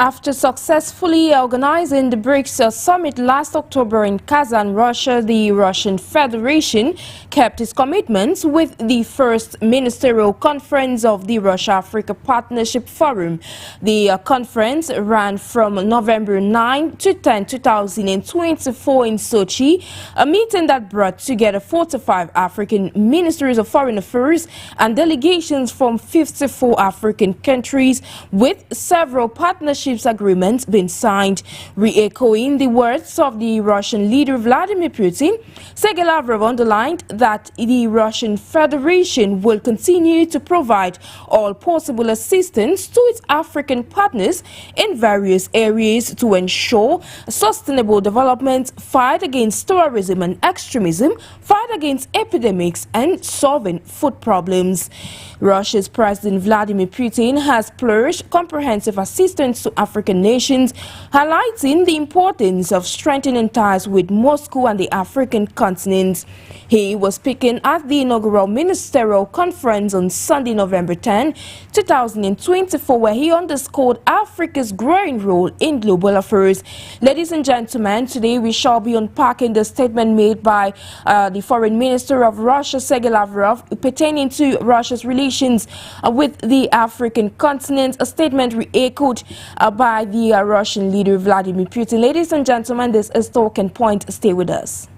After successfully organizing the BRICS summit last October in Kazan, Russia, the Russian Federation kept its commitments with the first ministerial conference of the Russia-Africa Partnership Forum. The conference ran from November 9 to 10, 2024 in Sochi, a meeting that brought together 45 African ministries of foreign affairs and delegations from 54 African countries, with several partnerships agreements been signed. Re-echoing the words of the Russian leader Vladimir Putin, Sergei Lavrov underlined that the Russian Federation will continue to provide all possible assistance to its African partners in various areas to ensure sustainable development, fight against terrorism and extremism, fight against epidemics, and solving food problems. Russia's President Vladimir Putin has pledged comprehensive assistance to African nations, highlighting the importance of strengthening ties with Moscow and the African continent. He was speaking at the inaugural Ministerial Conference on Sunday, November 10, 2024, where he underscored Africa's growing role in global affairs. Ladies and gentlemen, today we shall be unpacking the statement made by the Foreign Minister of Russia, Sergei Lavrov, pertaining to Russia's relations with the African continent, a statement re-echoed by the Russian leader Vladimir Putin. Ladies and gentlemen, this is Talking Point. Stay with us.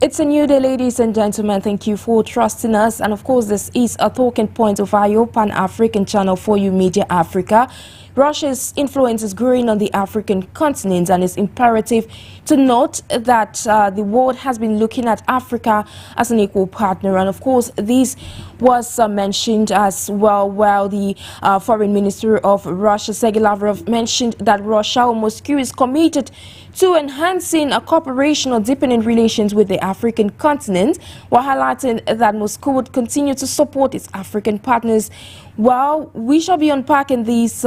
It's a new day, ladies and gentlemen. Thank you for trusting us. And of course, this is a Talking Point of our Pan-African channel for you, Media Africa. Russia's influence is growing on the African continent, and it's imperative to note that the world has been looking at Africa as an equal partner. And of course, this was mentioned as well, while the Foreign Minister of Russia, Sergei Lavrov, mentioned that Russia or Moscow is committed to enhancing a cooperation or deepening relations with the African continent, while highlighting that Moscow would continue to support its African partners. Well, we shall be unpacking this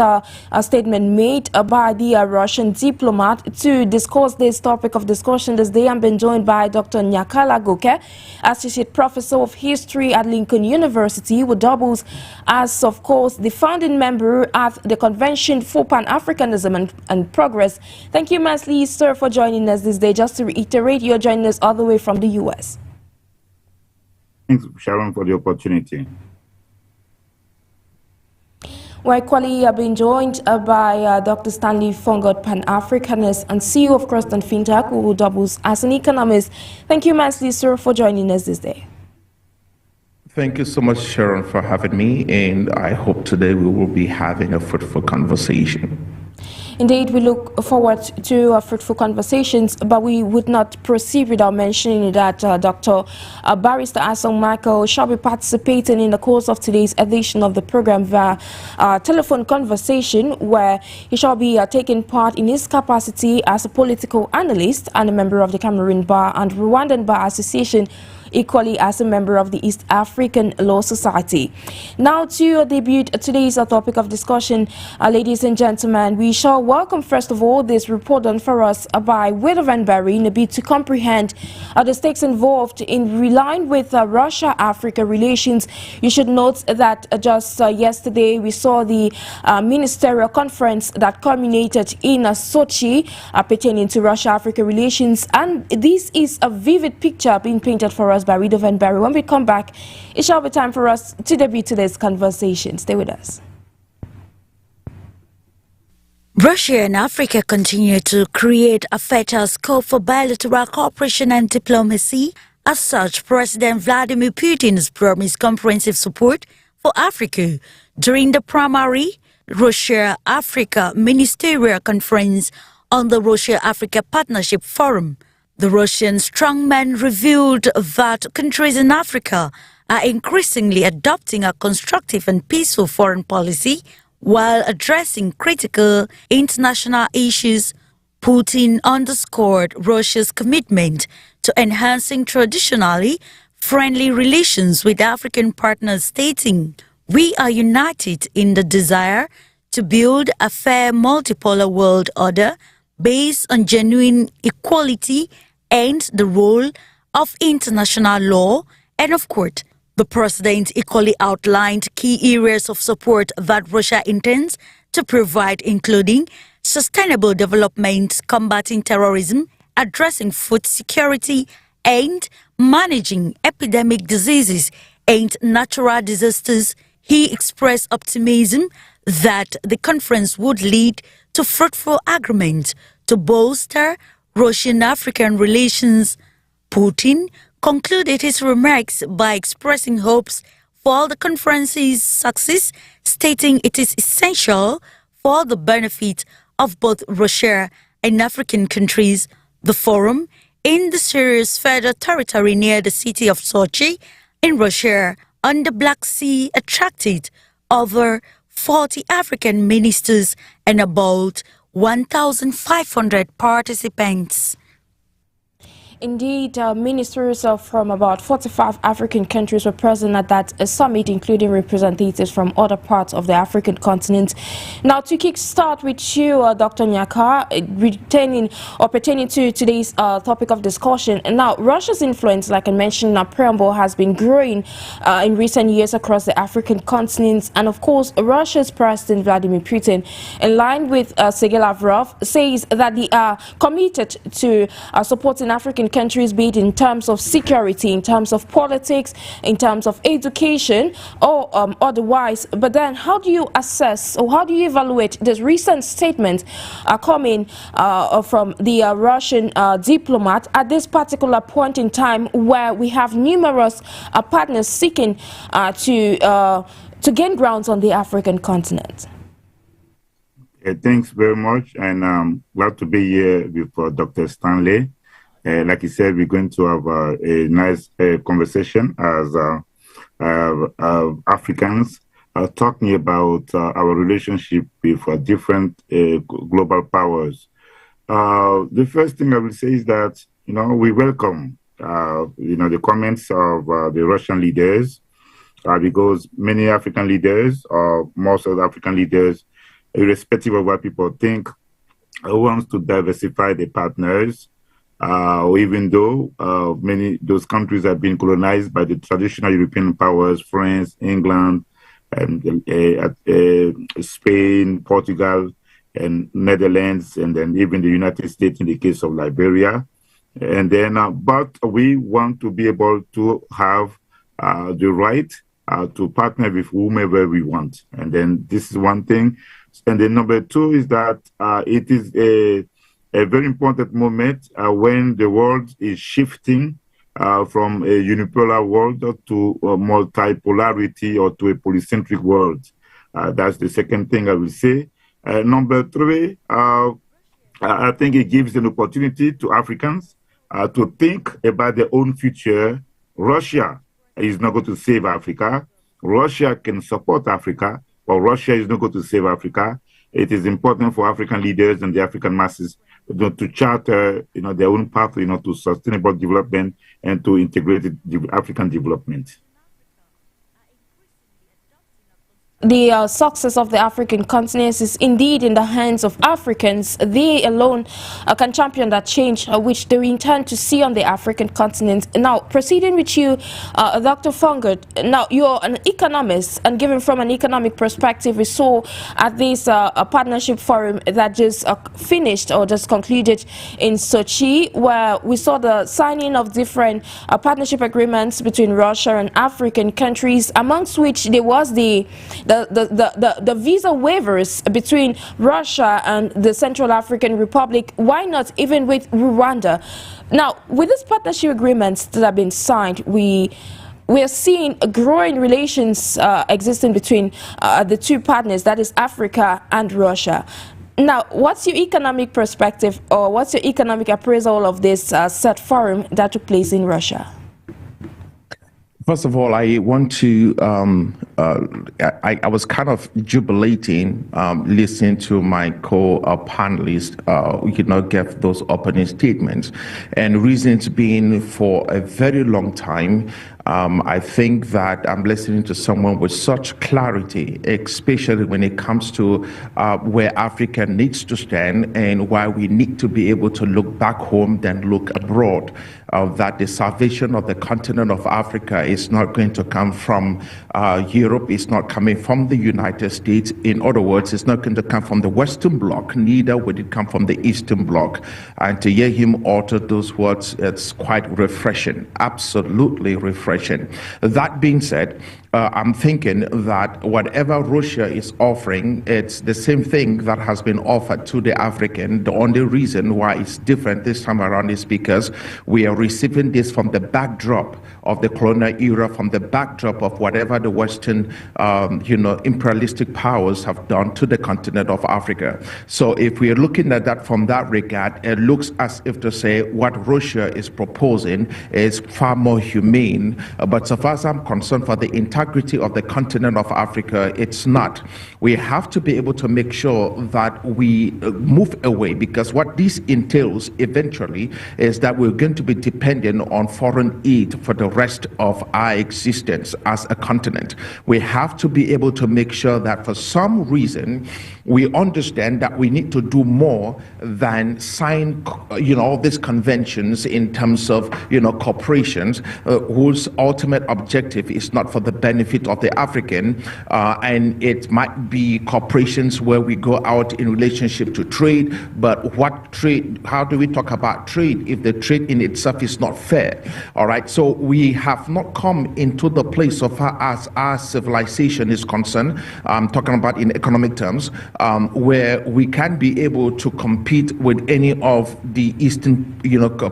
statement made by the Russian diplomat. To discuss this topic of discussion this day, I'm being joined by Dr. GNAKA LAGOKE, Associate Professor of History at Lincoln University, who doubles as, of course, the founding member at the Convention for Pan-Africanism and Progress. Thank you immensely, sir, for joining us this day. Just to reiterate, you're joining us all the way from the U.S. Thanks, Sharon, for the opportunity. We're equally being joined by Dr. Stanley FONGOD, Pan-Africanist and CEO of CROSTON FINTECH, who doubles as an economist. Thank you immensely, sir, for joining us this day. Thank you so much, Sharon, for having me, and I hope today we will be having a fruitful conversation. Indeed, we look forward to fruitful conversations, but we would not proceed without mentioning that Dr. Barrister ASONG Michael shall be participating in the course of today's edition of the program via telephone conversation, where he shall be taking part in his capacity as a political analyst and a member of the Cameroon Bar and Rwandan Bar Association, equally as a member of the East African Law Society. Now to debut today's topic of discussion, ladies and gentlemen, we shall welcome first of all this report done for us by Widow Van Barry in a bid to comprehend the stakes involved in relying with Russia-Africa relations. You should note that just yesterday we saw the Ministerial Conference that culminated in Sochi pertaining to Russia-Africa relations, and this is a vivid picture being painted for us by Widow Van Barry. When we come back, it shall be time for us to debut today's conversation. Stay with us. Russia and Africa continue to create a fertile scope for bilateral cooperation and diplomacy. As such, President Vladimir Putin has promised comprehensive support for Africa during the primary Russia-Africa Ministerial Conference on the Russia-Africa Partnership Forum. The Russian strongman revealed that countries in Africa are increasingly adopting a constructive and peaceful foreign policy while addressing critical international issues. Putin underscored Russia's commitment to enhancing traditionally friendly relations with African partners, stating, "We are united in the desire to build a fair multipolar world order based on genuine equality and the role of international law and of court. The president equally outlined key areas of support that Russia intends to provide, including sustainable development, combating terrorism, addressing food security, and managing epidemic diseases and natural disasters. He expressed optimism that the conference would lead to fruitful agreements to bolster Russian-African relations. Putin concluded his remarks by expressing hopes for the conference's success, stating it is essential for the benefit of both Russia and African countries. The forum in the Syria's federal territory near the city of Sochi in Russia on the Black Sea attracted over 40 African ministers and about 1,500 participants. Indeed, ministers from about 45 African countries were present at that summit, including representatives from other parts of the African continent. Now, to kickstart with you, Dr. GNAKA, pertaining to today's topic of discussion. Now, Russia's influence, like I mentioned in our preamble, has been growing in recent years across the African continent. And of course, Russia's President Vladimir Putin, in line with Sergei Lavrov, says that they are committed to supporting African countries, be it in terms of security, in terms of politics, in terms of education, or otherwise. But then, how do you assess or how do you evaluate this recent statement coming from the Russian diplomat at this particular point in time, where we have numerous partners seeking to gain grounds on the African continent? Thanks very much, and glad to be here with Dr. Stanley. Like you said, we're going to have a nice conversation as Africans, talking about our relationship with different global powers. The first thing I will say is that, we welcome, the comments of the Russian leaders, because many African leaders, or most of the African leaders, irrespective of what people think, wants to diversify the partners. Even though those countries have been colonized by the traditional European powers, France, England, and Spain, Portugal, and Netherlands, and then even the United States in the case of Liberia. And then, but we want to be able to have the right to partner with whomever we want. And then this is one thing. And then number two is that it is a very important moment when the world is shifting from a unipolar world to a multipolarity or to a polycentric world. That's the second thing I will say. Number three, I think it gives an opportunity to Africans to think about their own future. Russia is not going to save Africa. Russia can support Africa, but Russia is not going to save Africa. It is important for African leaders and the African masses to charter, their own path, to sustainable development and to integrated African development. The success of the African continent is indeed in the hands of Africans. They alone can champion that change which they intend to see on the African continent. Now, proceeding with you, Dr. FONGOD, now you're an economist, and given from an economic perspective, we saw at this partnership forum that just finished or just concluded in Sochi, where we saw the signing of different partnership agreements between Russia and African countries, amongst which there was the visa waivers between Russia and the Central African Republic. Why not even with Rwanda? Now, with these partnership agreements that have been signed, we are seeing growing relations existing between the two partners, that is Africa and Russia. Now, what's your economic perspective, or what's your economic appraisal of this set forum that took place in Russia? First of all, I want to I was kind of jubilating listening to my co-panelists, give those opening statements, and reasons being for a very long time. I think that I'm listening to someone with such clarity, especially when it comes to where Africa needs to stand and why we need to be able to look back home than look abroad. That the salvation of the continent of Africa is not going to come from Europe, it's not coming from the United States. In other words, it's not going to come from the Western Bloc, neither would it come from the Eastern Bloc. And to hear him utter those words, it's quite refreshing, absolutely refreshing. That being said, I'm thinking that whatever Russia is offering, it's the same thing that has been offered to the African. The only reason why it's different this time around is because we are receiving this from the backdrop of the colonial era, from the backdrop of whatever the Western, imperialistic powers have done to the continent of Africa. So if we are looking at that from that regard, it looks as if to say what Russia is proposing is far more humane. But so far as I'm concerned, for the integrity of the continent of Africa, it's not. We have to be able to make sure that we move away, because what this entails eventually is that we're going to be dependent on foreign aid for the rest of our existence as a continent. We have to be able to make sure that for some reason we understand that we need to do more than sign all these conventions in terms of corporations whose ultimate objective is not for the benefit of the African, and it might be corporations where we go out in relationship to trade. But what trade? How do we talk about trade if the trade in itself is not fair? All right, so we have not come into the place of as our civilization is concerned, talking about in economic terms, where we can be able to compete with any of the Eastern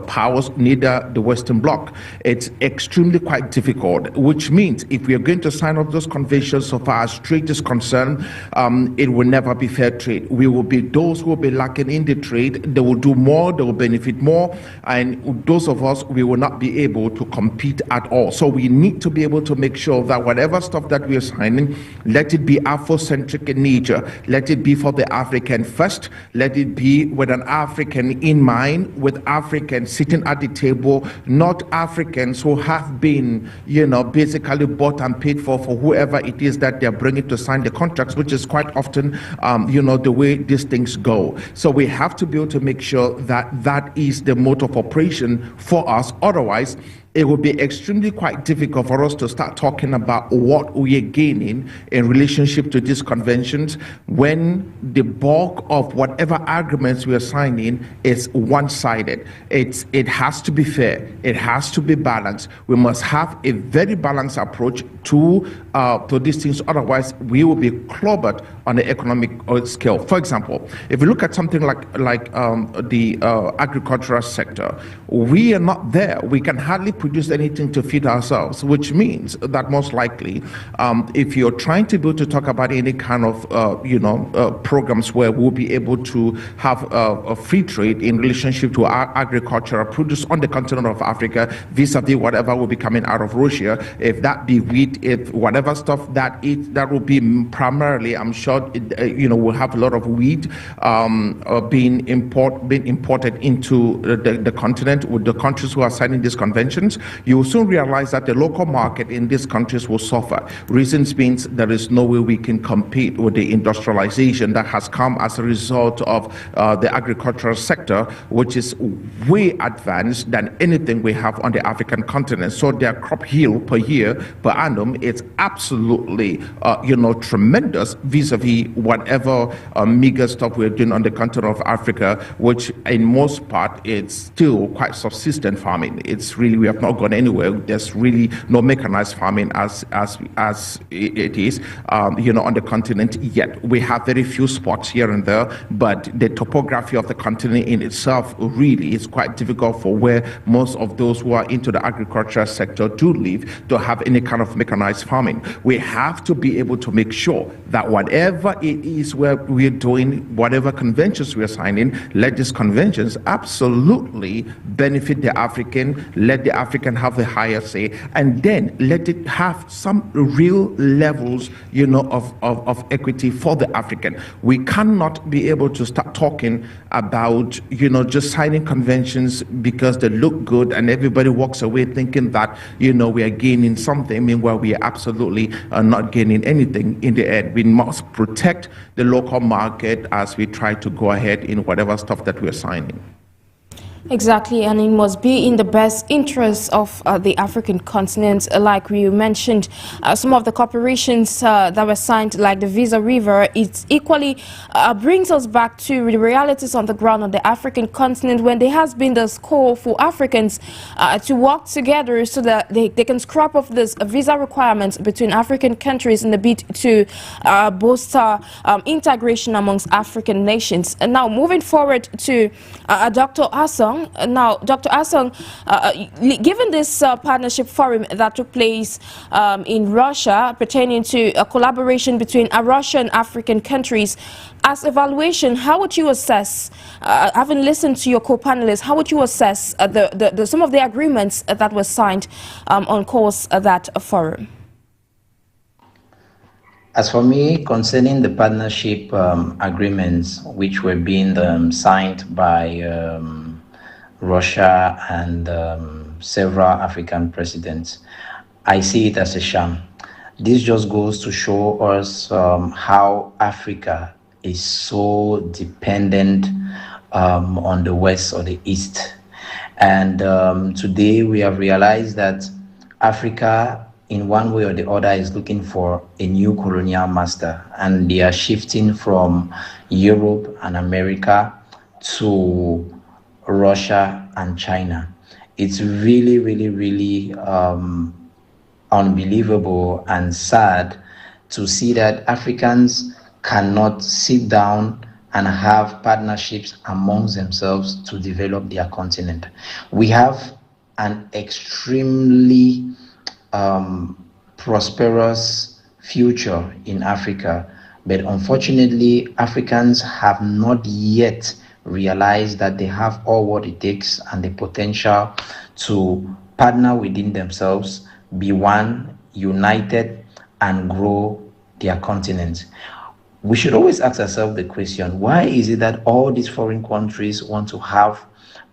powers, neither the Western Bloc. It's extremely quite difficult, which means if we are going to sign up those conventions so far as trade is concerned, it will never be fair trade. We will be those who will be lacking in the trade. They will do more, they will benefit more, and those of us, we will not be able to compete at all. So we need to be able to make sure that whatever stuff that we are signing, let it be Afrocentric in nature, let it be for the African first, let it be with an African in mind, with Africans sitting at the table, not Africans who have been, basically bought and paid for whoever it is that they're bringing to sign the contracts, which is quite often, the way these things go. So we have to be able to make sure that that is the mode of operation for us. Otherwise, it will be extremely quite difficult for us to start talking about what we are gaining in relationship to these conventions when the bulk of whatever agreements we are signing is one-sided. It has to be fair. It has to be balanced. We must have a very balanced approach to these things. Otherwise, we will be clobbered on the economic scale. For example, if you look at something like the agricultural sector, we are not there. We can hardly produce anything to feed ourselves, which means that most likely, if you're trying to be able to talk about any kind of programs where we'll be able to have a free trade in relationship to our agricultural produce on the continent of Africa, vis-a-vis whatever will be coming out of Russia, if that be wheat, if whatever stuff that will be primarily, I'm sure, we'll have a lot of wheat being imported into the continent with the countries who are signing these conventions. You will soon realize that the local market in these countries will suffer. Reasons means there is no way we can compete with the industrialization that has come as a result of the agricultural sector, which is way advanced than anything we have on the African continent. So their crop yield per year, per annum, is absolutely, tremendous vis-a-vis whatever meager stuff we're doing on the continent of Africa, which in most part it's still quite subsistent farming. It's really, we have not gone anywhere. There's really no mechanized farming as it is, on the continent yet. We have very few spots here and there, but the topography of the continent in itself really is quite difficult for where most of those who are into the agricultural sector do live to have any kind of mechanized farming. We have to be able to make sure that whatever it is where we're doing, whatever conventions we're signing, let these conventions absolutely benefit the African, let the African African have the higher say, and then let it have some real levels, you know, of equity for the African. We cannot be able to start talking about, you know, just signing conventions because they look good and everybody walks away thinking that, you know, we are gaining something, meanwhile we are absolutely not gaining anything in the end. We must protect the local market as we try to go ahead in whatever stuff that we're signing. Exactly, and it must be in the best interest of the African continent. Like you mentioned, some of the corporations that were signed, like the Visa River, it equally brings us back to the realities on the ground on the African continent, when there has been this call for Africans to work together so that they can scrap off this visa requirements between African countries in the bid to bolster integration amongst African nations. And now moving forward to Dr. Asong. Now, Dr. Asong, given this partnership forum that took place in Russia pertaining to a collaboration between Russia and African countries, as evaluation, how would you assess, having listened to your co-panelists, how would you assess some of the agreements that were signed on course of that forum? As for me, concerning the partnership agreements which were being signed by Russia and several African presidents, I see it as a sham. This just goes to show us how Africa is so dependent on the West or the East. And today we have realized that Africa, in one way or the other, is looking for a new colonial master, and they are shifting from Europe and America to Russia and China. It's really, really, really unbelievable and sad to see that Africans cannot sit down and have partnerships amongst themselves to develop their continent. We have an extremely prosperous future in Africa, but unfortunately, Africans have not yet realize that they have all what it takes and the potential to partner within themselves, be one, united, and grow their continent. We should always ask ourselves the question, why is it that all these foreign countries want to have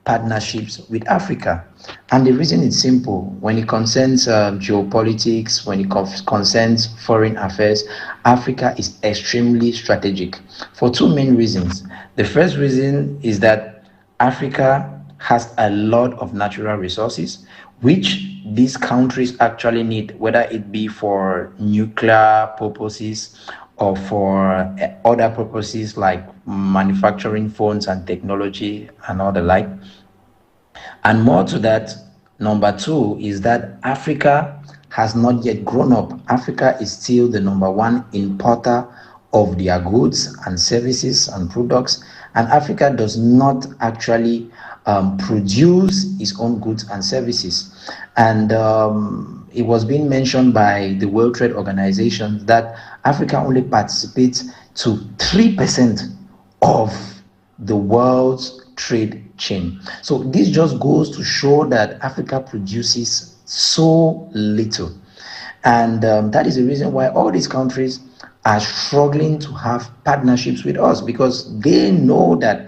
partnerships with Africa? And the reason is simple. When it concerns geopolitics, when it concerns foreign affairs, Africa is extremely strategic for two main reasons. The first reason is that Africa has a lot of natural resources which these countries actually need, whether it be for nuclear purposes or for other purposes like manufacturing phones and technology and all the like. And more to that, number two is that Africa has not yet grown up. Africa is still the #1 importer of their goods and services and products, and Africa does not actually produce its own goods and services. And it was being mentioned by the World Trade Organization that Africa only participates to 3% of the world's trade chain. So this just goes to show that Africa produces so little. And that is the reason why all these countries are struggling to have partnerships with us, because they know that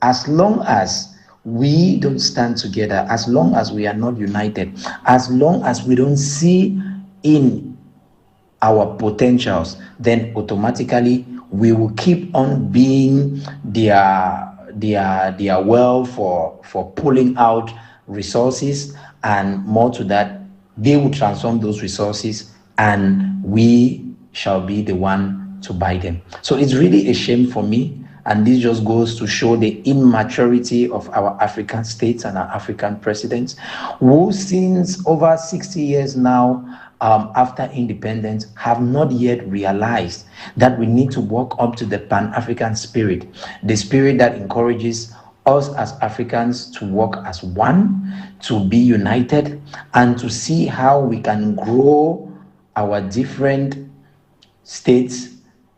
as long as we don't stand together, as long as we are not united, as long as we don't see in our potentials, then automatically we will keep on being their well for pulling out resources, and more to that, they will transform those resources and we shall be the one to buy them. So it's really a shame for me, and this just goes to show the immaturity of our African states and our African presidents, who since over 60 years now after independence have not yet realized that we need to walk up to the Pan-African spirit, the spirit that encourages us as Africans to work as one, to be united, and to see how we can grow our different states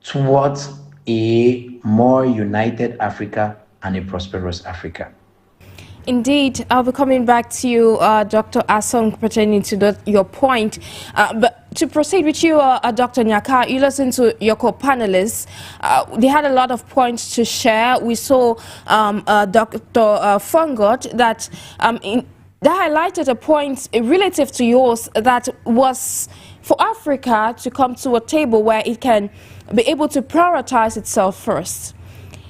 towards a more united Africa and a prosperous Africa. Indeed, I'll be coming back to you, Dr. Asong, pertaining to your point. But to proceed with you, Dr. NJIX, you listened to your co-panelists. They had a lot of points to share. We saw Dr. FONGOD that that highlighted a point relative to yours, that was for Africa to come to a table where it can be able to prioritize itself first.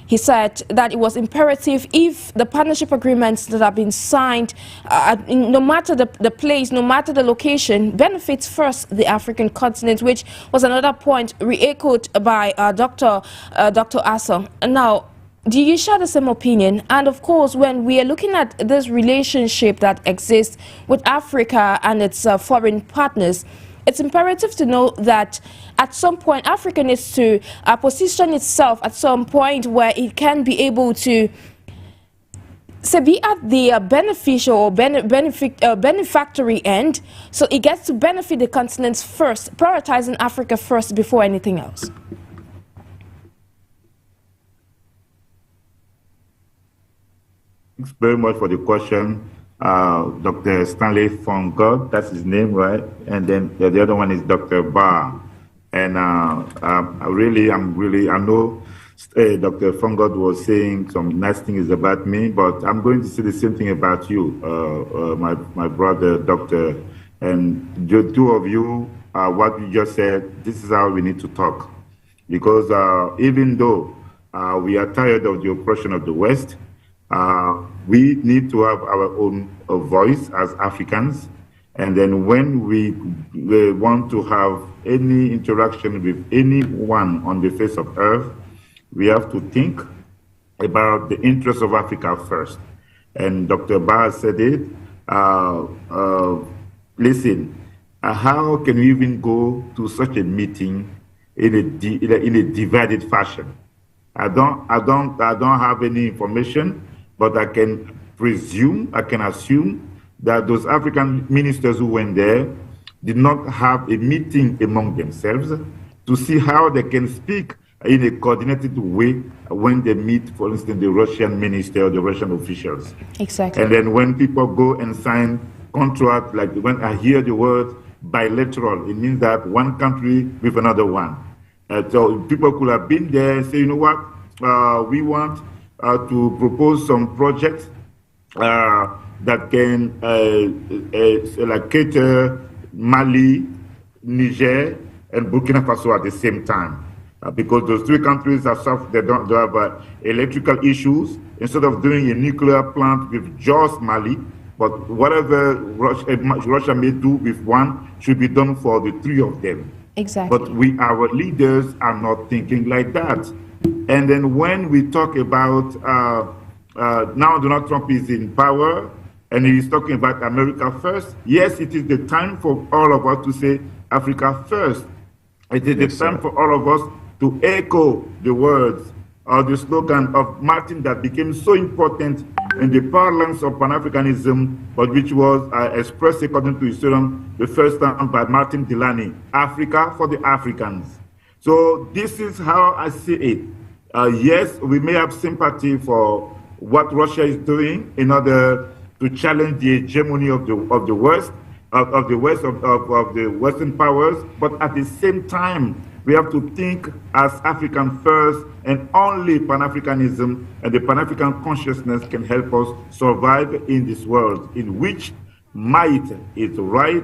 He said that it was imperative, if the partnership agreements that have been signed, no matter the place, no matter the location, benefits first the African continent, which was another point re-echoed by Dr. Asong. Now, do you share the same opinion? And of course, when we are looking at this relationship that exists with Africa and its foreign partners, it's imperative to know that at some point Africa needs to position itself at some point where it can be able to be at the beneficial or benefactory end, so it gets to benefit the continents first, prioritizing Africa first before anything else. Thanks very much for the question. Dr. Stanley FONGOD, that's his name, right? And then the other one is Dr. BARR. And I know Dr. FONGOD was saying some nice things about me, but I'm going to say the same thing about you, my brother, Doctor. And the two of you, what you just said, this is how we need to talk. Because even though we are tired of the oppression of the West, we need to have our own voice as Africans. And then when we want to have any interaction with anyone on the face of earth, we have to think about the interests of Africa first. And Dr. BARR said it. Listen, how can we even go to such a meeting in a divided fashion? I don't have any information, but I can assume that those African ministers who went there did not have a meeting among themselves to see how they can speak in a coordinated way when they meet, for instance, the Russian minister or the Russian officials. Exactly. And then when people go and sign contract, like when I hear the word bilateral, it means that one country with another one. So people could have been there and say, you know what, we want to propose some projects that can like cater Mali, Niger, and Burkina Faso at the same time. Because those three countries are they have electrical issues. Instead of doing a nuclear plant with just Mali, but whatever Russia may do with one should be done for the three of them. Exactly. But our leaders are not thinking like that. And then when we talk about now Donald Trump is in power and he's talking about America first, yes, it is the time for all of us to say Africa first. It is the time for all of us to echo the words or the slogan of Martin that became so important in the parlance of Pan-Africanism, but which was expressed according to historian the first time by Martin Delany, Africa for the Africans. So this is how I see it. Yes, we may have sympathy for what Russia is doing in order to challenge the hegemony of the West, of the Western powers, but at the same time, we have to think as African first, and only Pan-Africanism and the Pan-African consciousness can help us survive in this world in which might is right,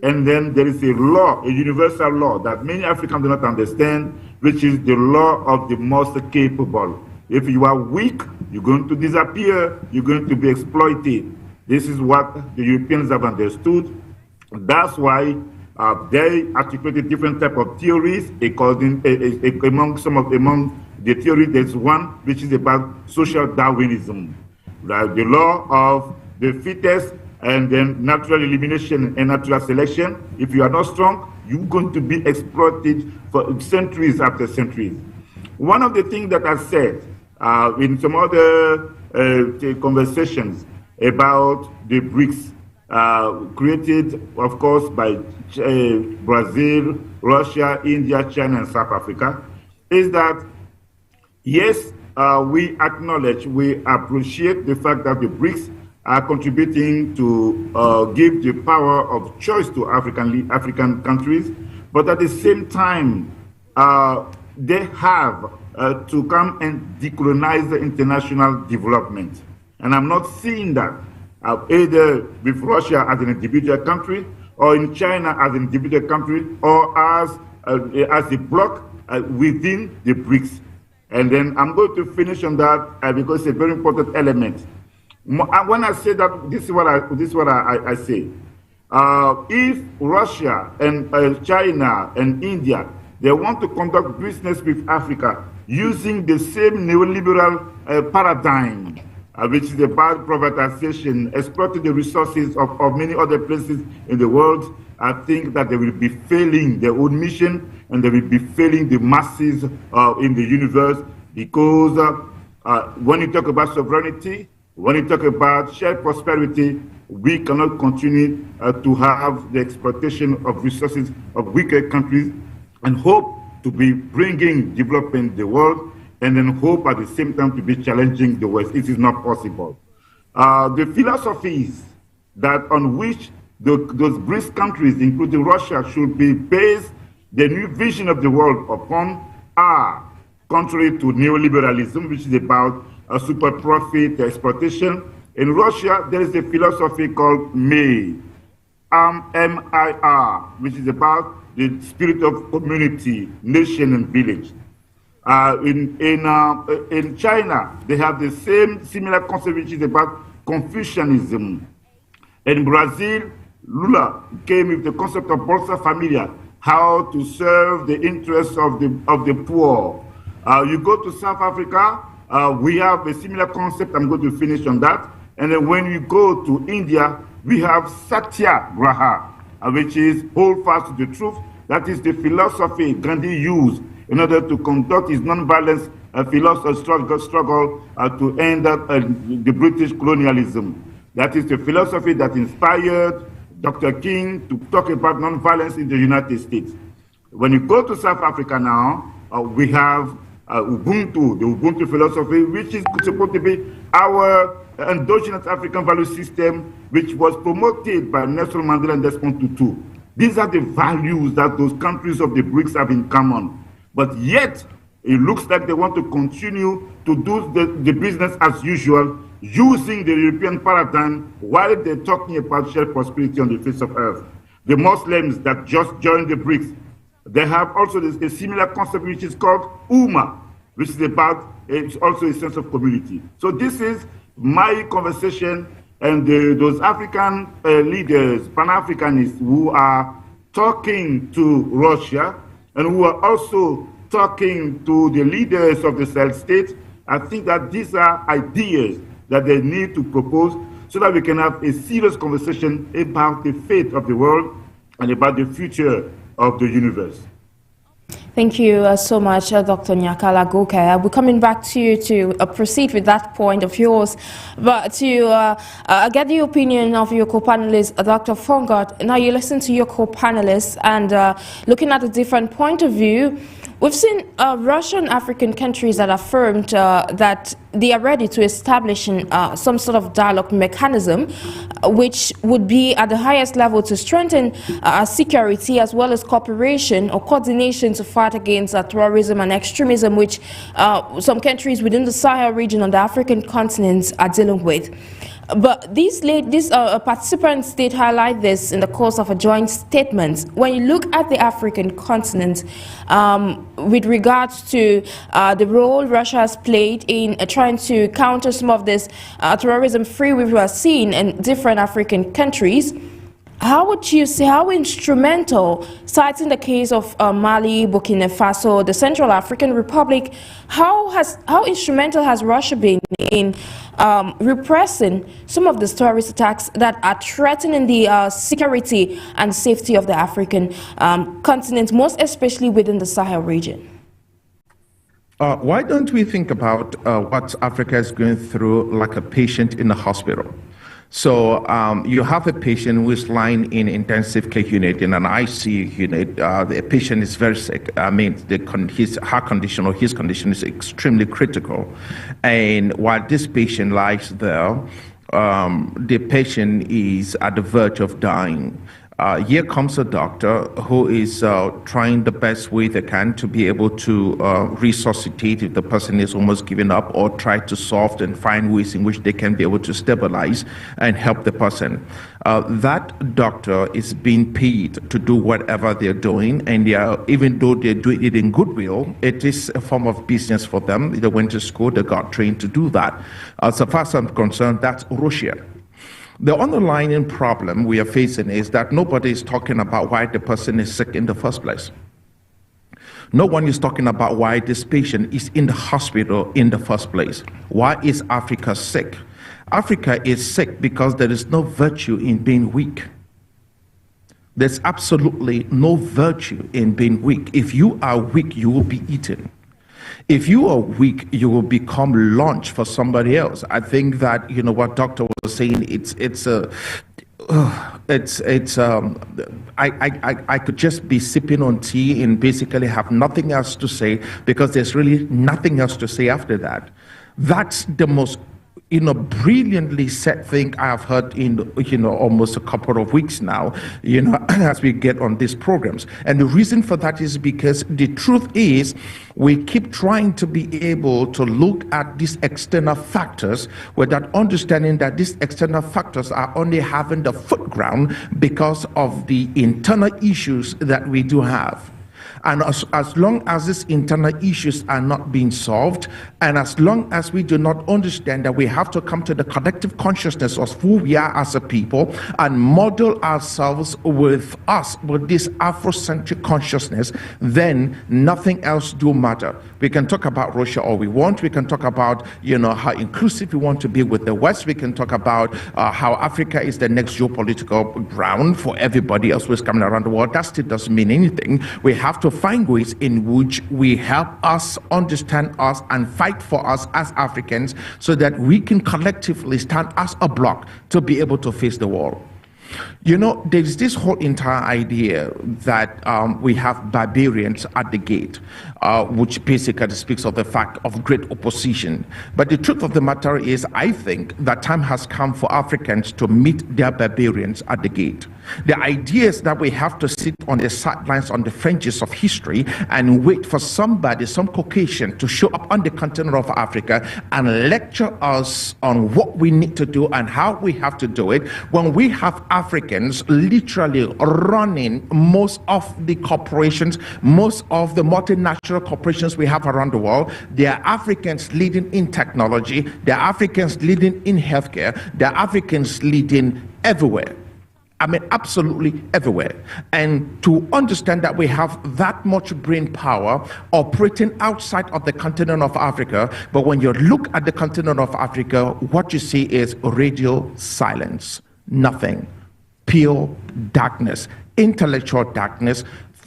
and then there is a law, a universal law that many Africans do not understand, which is the law of the most capable. If you are weak, you're going to disappear, you're going to be exploited. This is what the Europeans have understood. That's why they articulated different type of theories. Among the theories, there's one which is about social Darwinism, right? The law of the fittest, and then natural elimination and natural selection. If you are not strong, you're going to be exploited for centuries after centuries. One of the things that I said in some other conversations about the BRICS, created, of course, by Brazil, Russia, India, China, and South Africa, is that, yes, we acknowledge, we appreciate the fact that the BRICS are contributing to give the power of choice to African countries, but at the same time, they have to come and decolonize the international development. And I'm not seeing that either with Russia as an individual country, or in China as an individual country, or as a bloc within the BRICS. And then I'm going to finish on that because it's a very important element. When I say that, this is what I say. If Russia and China and India, they want to conduct business with Africa using the same neoliberal paradigm, which is about privatization, exploiting the resources of many other places in the world, I think that they will be failing their own mission, and they will be failing the masses in the universe, because when you talk about sovereignty, when you talk about shared prosperity, we cannot continue to have the exploitation of resources of weaker countries and hope to be bringing development in the world, and then hope at the same time to be challenging the West. It is not possible. The philosophies that on which those BRICS countries, including Russia, should be based the new vision of the world upon are contrary to neoliberalism, which is about super profit exploitation. In Russia, there is a philosophy called MIR, which is about the spirit of community, nation, and village. In China, they have the similar concept, which is about Confucianism. In Brazil, Lula came with the concept of Bolsa Familia, how to serve the interests of the poor. You go to South Africa, we have a similar concept. I'm going to finish on that. And then when you go to India, we have Satyagraha, which is hold fast to the truth. That is the philosophy Gandhi used in order to conduct his non-violence struggle to end the British colonialism. That is the philosophy that inspired Dr. King to talk about non-violence in the United States. When you go to South Africa now, we have Ubuntu, the Ubuntu philosophy, which is supposed to be our endogenous African value system, which was promoted by Nelson Mandela and Desmond Tutu. These are the values that those countries of the BRICS have in common. But yet, it looks like they want to continue to do the business as usual, using the European paradigm while they're talking about shared prosperity on the face of earth. The Muslims that just joined the BRICS, they have also a similar concept which is called Ummah, which is about also a sense of community. So this is my conversation, and those African leaders, Pan-Africanists, who are talking to Russia and who are also talking to the leaders of the Sahel states, I think that these are ideas that they need to propose so that we can have a serious conversation about the fate of the world and about the future of the universe. Thank you so much, Dr. Nyaka LAGOKE. I'll be coming back to you to proceed with that point of yours, but to get the opinion of your co-panelist, Dr. FONGOD. Now you listen to your co-panelists, and looking at a different point of view, we've seen Russian African countries that affirmed that they are ready to establish some sort of dialogue mechanism, which would be at the highest level to strengthen security as well as cooperation or coordination to fight against terrorism and extremism, which some countries within the Sahel region on the African continent are dealing with. But these participants did highlight this in the course of a joint statement. When you look at the African continent, with regards to the role Russia has played in trying to counter some of this terrorism free we are seeing in different African countries, how would you say, how instrumental, citing the case of Mali, Burkina Faso, the Central African Republic, how instrumental has Russia been in repressing some of the terrorist attacks that are threatening the security and safety of the African continent, most especially within the Sahel region? Why don't we think about what Africa is going through like a patient in the hospital? So you have a patient who is lying in intensive care unit, in an ICU unit. The patient is very sick. I mean, his condition is extremely critical. And while this patient lies there, the patient is at the verge of dying. Here comes a doctor who is trying the best way they can to be able to resuscitate if the person is almost giving up, or try to solve and find ways in which they can be able to stabilize and help the person. That doctor is being paid to do whatever they're doing, and even though they're doing it in goodwill, it is a form of business for them. They went to school, they got trained to do that. So far as I'm concerned, that's Russia. The underlying problem we are facing is that nobody is talking about why the person is sick in the first place. No one is talking about why this patient is in the hospital in the first place. Why is Africa sick? Africa is sick because there is no virtue in being weak. There's absolutely no virtue in being weak. If you are weak, you will be eaten. If you are weak, you will become lunch for somebody else. I think that, you know, what Doctor was saying, I could just be sipping on tea and basically have nothing else to say, because there's really nothing else to say after that. That's the most, you know, brilliantly said thing I have heard in, you know, almost a couple of weeks now, you know, as we get on these programs. And the reason for that is because the truth is we keep trying to be able to look at these external factors without understanding that these external factors are only having the footground because of the internal issues that we do have. And as long as these internal issues are not being solved, and as long as we do not understand that we have to come to the collective consciousness of who we are as a people and model ourselves with this Afrocentric consciousness, then nothing else do matter. We can talk about Russia all we want. We can talk about, you know, how inclusive we want to be with the West. We can talk about how Africa is the next geopolitical ground for everybody else who's coming around the world. That still doesn't mean anything. We have to find ways in which we help us understand us and fight for us as Africans, so that we can collectively stand as a bloc to be able to face the world. You know, there's this whole entire idea that we have barbarians at the gate, which basically speaks of the fact of great opposition. But the truth of the matter is, I think that time has come for Africans to meet their barbarians at the gate. The idea is that we have to sit on the sidelines, on the fringes of history, and wait for somebody, some Caucasian, to show up on the continent of Africa and lecture us on what we need to do and how we have to do it, when we have Africans literally running most of the corporations, most of the multinational corporations we have around the world. There are Africans leading in technology, there are Africans leading in healthcare, there are Africans leading everywhere. I mean, absolutely everywhere. And to understand that we have that much brain power operating outside of the continent of Africa, but when you look at the continent of Africa, what you see is radio silence, nothing, pure darkness, intellectual darkness,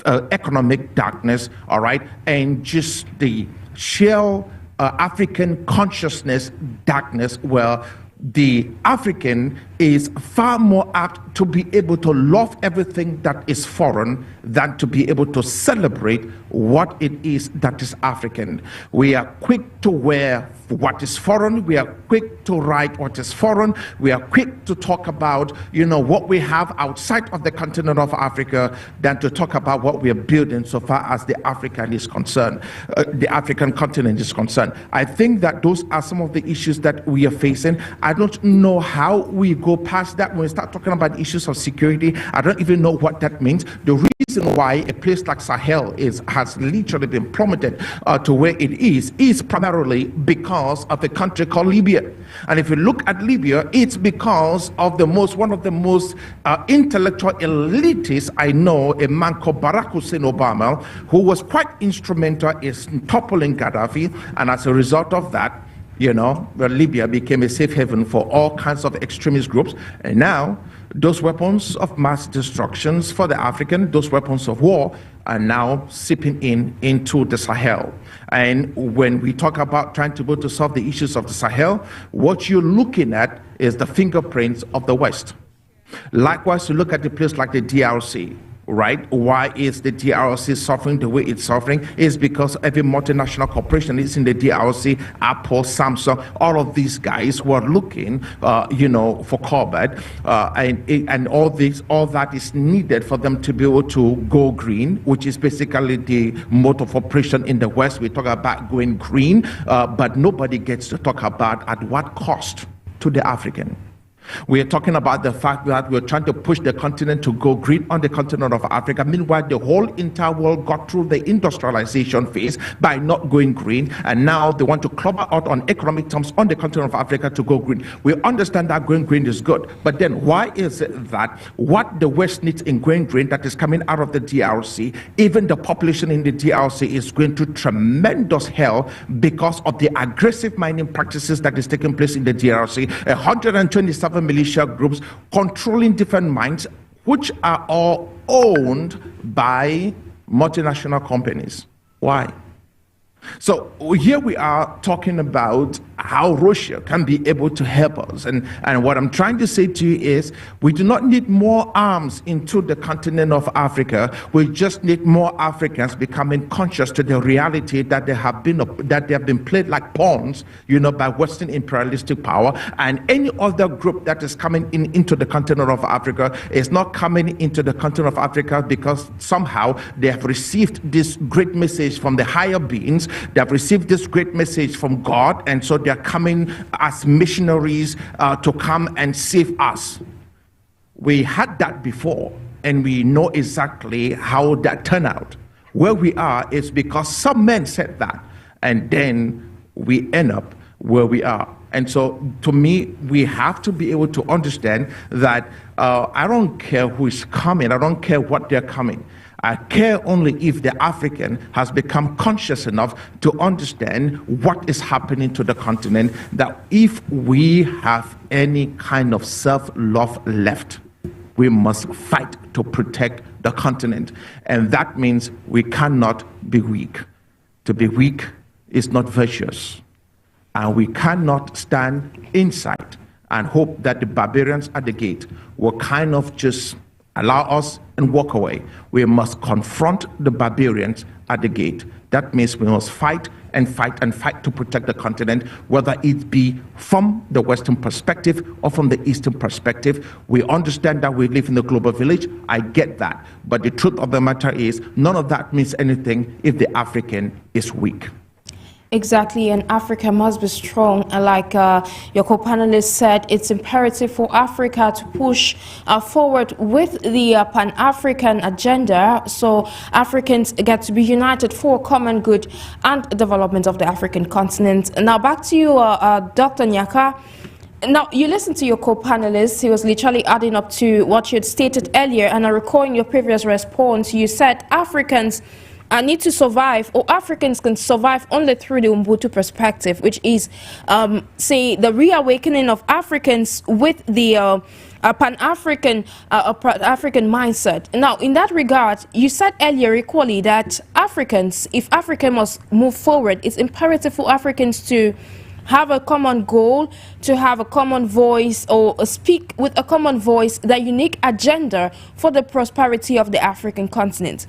economic darkness, all right, and just the sheer African consciousness darkness, where the African is far more apt to be able to love everything that is foreign than to be able to celebrate what it is that is African. We are quick to wear what is foreign. We are quick to write what is foreign. We are quick to talk about, you know, what we have outside of the continent of Africa than to talk about what we are building so far as the African is concerned, the African continent is concerned. I think that those are some of the issues that we are facing. I don't know how we go past that when we start talking about issues of security. I don't even know what that means. The reason why a place like Sahel has literally been plummeted to where it is primarily because of a country called Libya. And if you look at Libya, it's because of one of the most intellectual elitists I know, a man called Barack Hussein Obama, who was quite instrumental in toppling Gaddafi. And as a result of that, you know, Libya became a safe haven for all kinds of extremist groups. And now those weapons of mass destructions for the African, those weapons of war, are now seeping into the Sahel. And when we talk about trying to go to solve the issues of the Sahel, what you're looking at is the fingerprints of the West. Likewise, you look at a place like the DRC. right? Why is the DRC suffering the way it's suffering? Is because every multinational corporation is in the DRC, Apple, Samsung, all of these guys who are looking, for carbon, and all that is needed for them to be able to go green, which is basically the mode of operation in the West. We talk about going green, but nobody gets to talk about at what cost to the African. We are talking about the fact that we're trying to push the continent to go green on the continent of Africa. Meanwhile, the whole entire world got through the industrialization phase by not going green, and now they want to clobber out on economic terms on the continent of Africa to go green. We understand that going green is good, but then why is it that what the West needs in going green that is coming out of the DRC, even the population in the DRC is going through tremendous hell because of the aggressive mining practices that is taking place in the DRC? 127 militia groups controlling different mines, which are all owned by multinational companies. Why? So here we are talking about how Russia can be able to help us. And what I'm trying to say to you is we do not need more arms into the continent of Africa. We just need more Africans becoming conscious to the reality that they have been played like pawns, by Western imperialistic power. And any other group that is coming into the continent of Africa is not coming into the continent of Africa because somehow they have received this great message from the higher beings. They have received this great message from God, and so they are coming as missionaries to come and save us. We had that before, and we know exactly how that turned out. Where we are is because some men said that, and then we end up where we are. And so, to me, we have to be able to understand that I don't care who is coming, I don't care what they're coming. I care only if the African has become conscious enough to understand what is happening to the continent, that if we have any kind of self-love left, we must fight to protect the continent. And that means we cannot be weak. To be weak is not virtuous. And we cannot stand inside and hope that the barbarians at the gate will kind of just allow us and walk away. We must confront the barbarians at the gate. That means we must fight and fight and fight to protect the continent, whether it be from the Western perspective or from the Eastern perspective. We understand that we live in the global village. I get that. But the truth of the matter is, none of that means anything if the African is weak. Exactly, and Africa must be strong. And like your co-panelist said, it's imperative for Africa to push forward with the Pan-African agenda, so Africans get to be united for common good and development of the African continent. Now back to you, Dr. NJIX. Now, you listened to your co-panelist. He was literally adding up to what you had stated earlier, and I recall in your previous response, you said Africans need to survive, or Africans can survive only through the Ubuntu perspective, which is, say, the reawakening of Africans with the Pan-African African mindset. Now, in that regard, you said earlier equally that Africans, if Africa must move forward, it's imperative for Africans to have a common goal, to have a common voice, or speak with a common voice, the unique agenda for the prosperity of the African continent.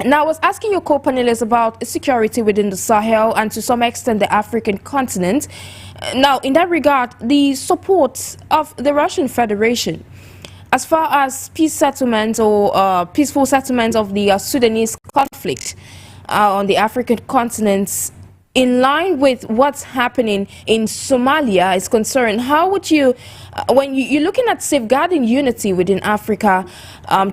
Now, I was asking your co-panelists about security within the Sahel and to some extent the African continent. Now, in that regard, the support of the Russian Federation as far as peace settlements or peaceful settlements of the Sudanese conflict on the African continent, in line with what's happening in Somalia is concerned, how would you, when you're looking at safeguarding unity within Africa,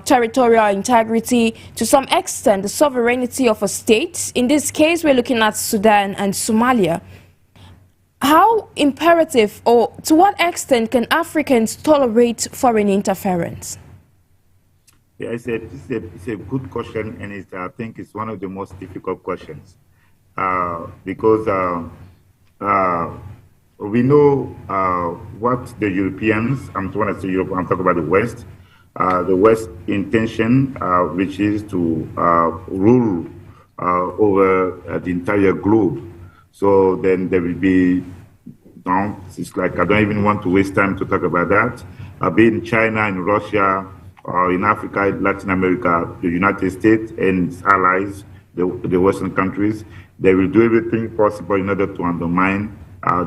territorial integrity, to some extent the sovereignty of a state, in this case we're looking at Sudan and Somalia, how imperative or to what extent can Africans tolerate foreign interference? Yeah, it's a good question, and I think it's one of the most difficult questions. Because we know what the Europeans, when I say Europe, I'm talking about the West intention, which is to rule over the entire globe. So then there will be, it's like I don't even want to waste time to talk about that. Be in China and Russia in Africa, Latin America, the United States and its allies, the Western countries, they will do everything possible in order to undermine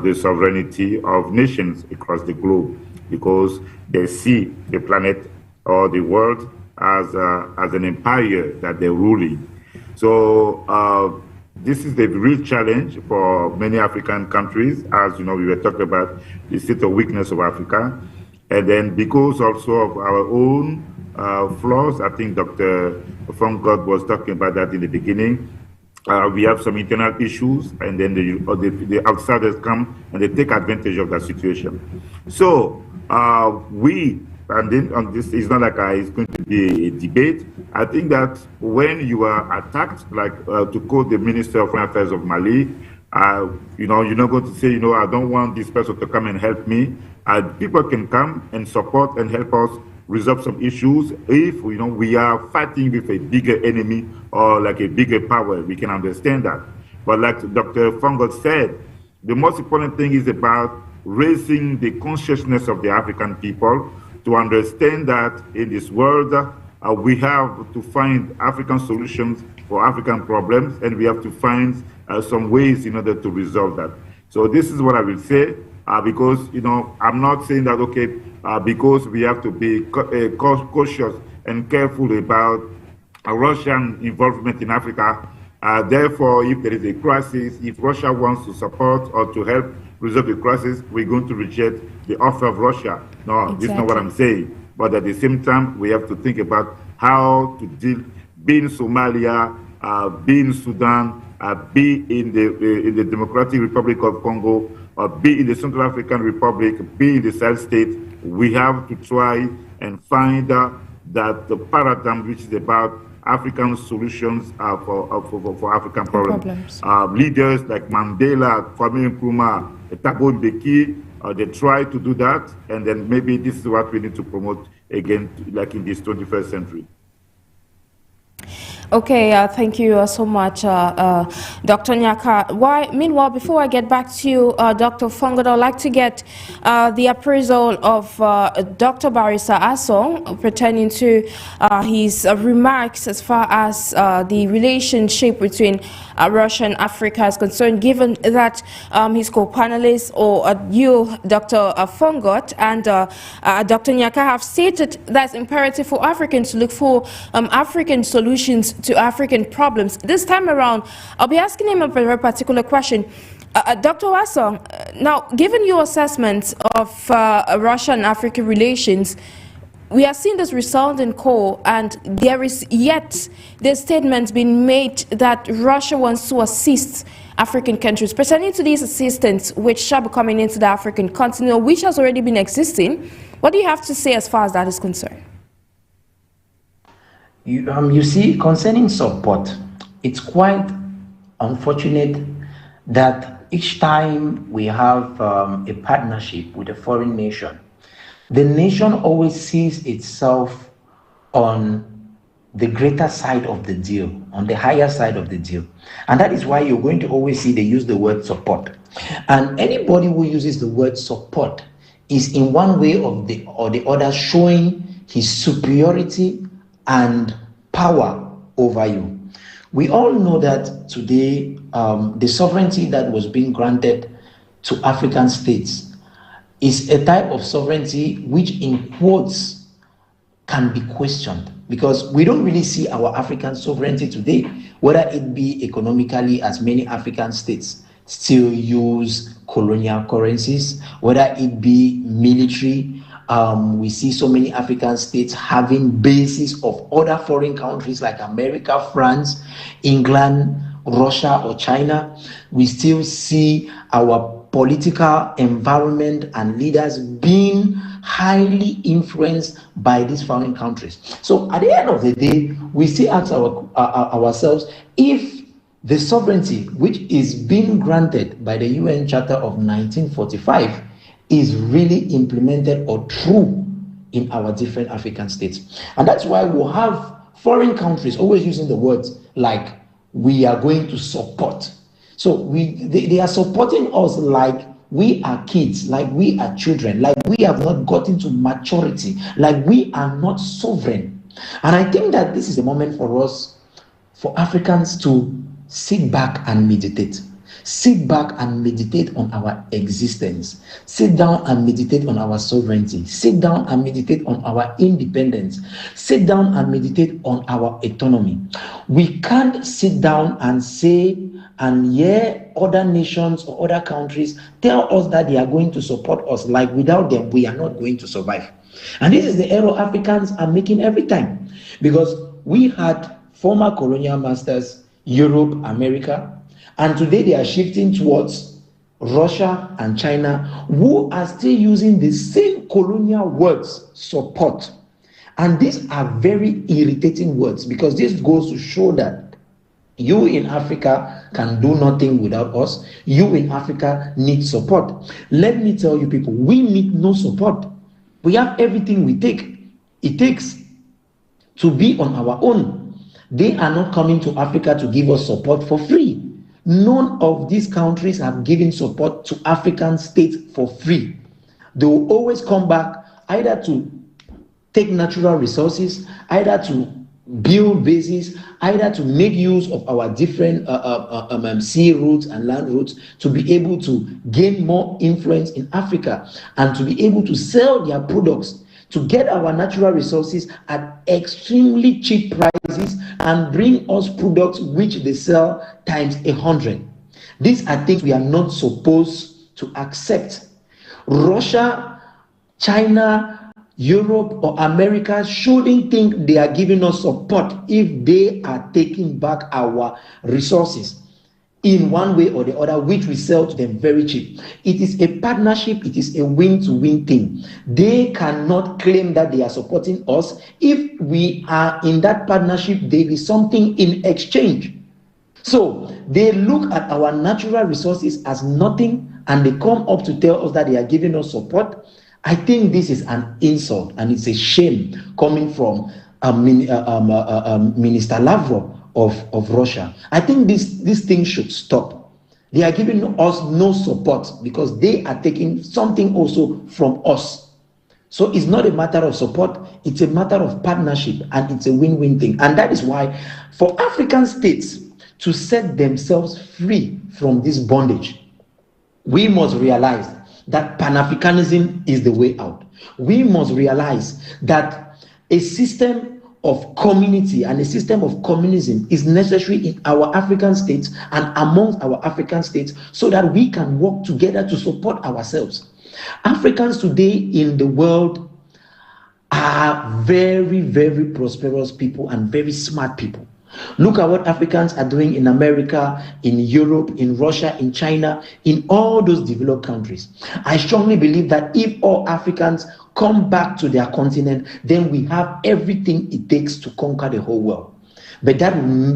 the sovereignty of nations across the globe, because they see the planet or the world as an empire that they're ruling. So this is the real challenge for many African countries. As you know, we were talking about the state of weakness of Africa. And then because also of our own flaws, I think Dr. FONGOD was talking about that in the beginning. We have some internal issues, and then the outsiders come and they take advantage of that situation. So and then on this, it's not like it's going to be a debate. I think that when you are attacked, like to quote the Minister of Foreign Affairs of Mali, you're not going to say, I don't want this person to come and help me. People can come and support and help us resolve some issues. If we are fighting with a bigger enemy or like a bigger power, we can understand that. But like Dr. FONGOD said, the most important thing is about raising the consciousness of the African people to understand that in this world, we have to find African solutions for African problems, and we have to find some ways in order to resolve that. So this is what I will say, because, I'm not saying that, okay, because we have to be cautious and careful about Russian involvement in Africa. Therefore, if there is a crisis, if Russia wants to support or to help resolve the crisis, we're going to reject the offer of Russia. No, Exactly. This is not what I'm saying. But at the same time, we have to think about how to deal, be in Somalia, be in Sudan, be in the Democratic Republic of Congo, or be in the Central African Republic, be in the Sahel state. We have to try and find that the paradigm which is about African solutions for African problems. Leaders like Mandela, Kwame Nkrumah, Thabo Mbeki, they try to do that, and then maybe this is what we need to promote again, like in this 21st century. Okay, thank you so much, Dr. NJIX. Meanwhile, before I get back to you, Dr. FONGOD, I'd like to get the appraisal of Dr. Barrister ASONG pertaining to his remarks as far as the relationship between Russia and Africa is concerned, given that his co-panelists, or you, Dr. FONGOD, and Dr. NJIX have stated that it's imperative for Africans to look for African solutions to African problems. This time around, I'll be asking him a very particular question. Dr. ASONG, now, given your assessment of Russia and African relations, we are seeing this resounding call, and there is yet the statement being made that Russia wants to assist African countries. Pertaining to these assistance, which shall be coming into the African continent, which has already been existing, what do you have to say as far as that is concerned? You see, concerning support, it's quite unfortunate that each time we have a partnership with a foreign nation, the nation always sees itself on the greater side of the deal, on the higher side of the deal. And that is why you're going to always see they use the word support. And anybody who uses the word support is in one way or the other showing his superiority and power over you. We all know that today the sovereignty that was being granted to African states is a type of sovereignty which, in quotes, can be questioned, because we don't really see our African sovereignty today, whether it be economically, as many African states still use colonial currencies, whether it be military. We see so many African states having bases of other foreign countries like America, France, England, Russia, or China. We still see our political environment and leaders being highly influenced by these foreign countries. So at the end of the day, we still ask ourselves if the sovereignty which is being granted by the UN Charter of 1945 is really implemented or true in our different African states. And that's why we'll have foreign countries always using the words like, we are going to support. So they are supporting us like we are kids, like we are children, like we have not gotten to maturity, like we are not sovereign. And I think that this is a moment for us, for Africans, to sit back and meditate. Sit back and meditate on our existence. Sit down and meditate on our sovereignty. Sit down and meditate on our independence. Sit down and meditate on our autonomy. We can't sit down and say and hear other nations or other countries tell us that they are going to support us, like without them we are not going to survive. And this is the error Africans are making every time, because we had former colonial masters, Europe, America, and today they are shifting towards Russia and China, who are still using the same colonial words, support. And these are very irritating words, because this goes to show that you in Africa can do nothing without us. You in Africa need support. Let me tell you people, we need no support. We have everything it takes to be on our own. They are not coming to Africa to give us support for free. None of these countries have given support to African states for free. They will always come back either to take natural resources, either to build bases, either to make use of our different sea routes and land routes to be able to gain more influence in Africa and to be able to sell their products, to get our natural resources at extremely cheap prices and bring us products which they sell times 100. These are things we are not supposed to accept. Russia, China, Europe or America shouldn't think they are giving us support if they are taking back our resources in one way or the other, which we sell to them very cheap. It is a partnership. It is a win-to-win thing. They cannot claim that they are supporting us if we are in that partnership. There is something in exchange. So they look at our natural resources as nothing, and they come up to tell us that they are giving us support. I think this is an insult, and it's a shame coming from Minister Lavrov of Russia. I think this thing should stop. They are giving us no support because they are taking something also from us. So it's not a matter of support, it's a matter of partnership, and it's a win-win thing. And that is why for African states to set themselves free from this bondage, we must realize that Pan-Africanism is the way out. We must realize that a system of community and a system of communism is necessary in our African states and amongst our African states so that we can work together to support ourselves. Africans today in the world are very, very prosperous people and very smart people. Look at what Africans are doing in America, in Europe, in Russia, in China, in all those developed countries. I strongly believe that if all Africans come back to their continent, then we have everything it takes to conquer the whole world. But that will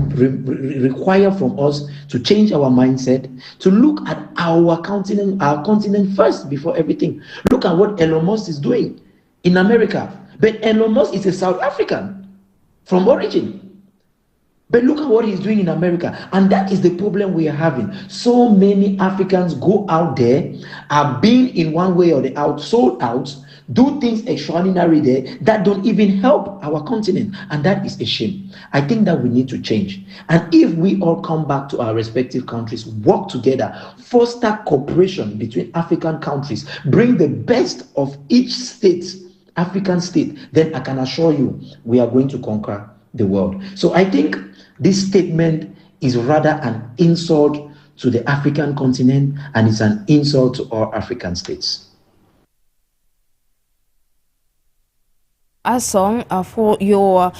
require from us to change our mindset, to look at our continent first before everything. Look at what Elon Musk is doing in America. But Elon Musk is a South African from origin. But look at what he's doing in America. And that is the problem we are having. So many Africans go out there, are being in one way or the other sold out, do things extraordinary there that don't even help our continent. And that is a shame. I think that we need to change. And if we all come back to our respective countries, work together, foster cooperation between African countries, bring the best of each state, African state, then I can assure you we are going to conquer the world. So I think this statement is rather an insult to the African continent, and it's an insult to all African states. ASONG, for your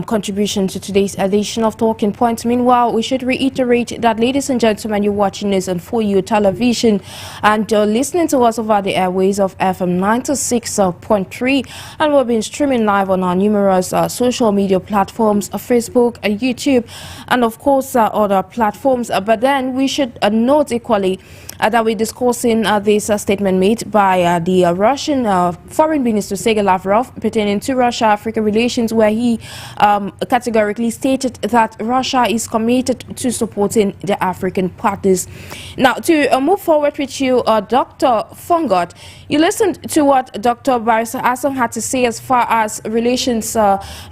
contribution to today's edition of Talking Points. Meanwhile, we should reiterate that, ladies and gentlemen, you're watching this on 4U television and listening to us over the airways of FM 96.3, and we've been streaming live on our numerous social media platforms, Facebook, YouTube, and of course other platforms. But then we should note equally that we're discussing this statement made by the Russian Foreign Minister Sergei Lavrov pertaining to Russia-Africa relations, where he categorically stated that Russia is committed to supporting the African partners. Now, to move forward with you, Dr. FONGOD, you listened to what Dr. Barrister ASONG had to say as far as relations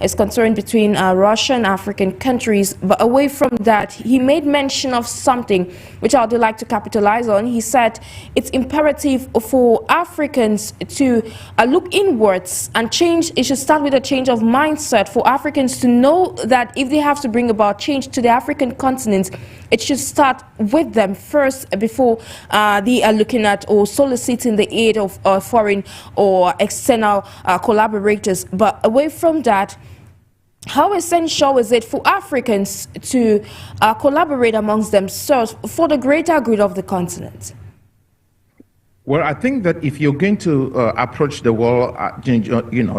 is concerned between Russia and African countries. But away from that, he made mention of something which I would like to capitalize on. He said it's imperative for Africans to look inwards and change. It should start with a change of mindset for Africans to know that if they have to bring about change to the African continent, it should start with them first before they are looking at or soliciting the aid of foreign or external collaborators. But away from that, how essential is it for Africans to collaborate amongst themselves for the greater good of the continent? Well, I think that if you're going to approach the world,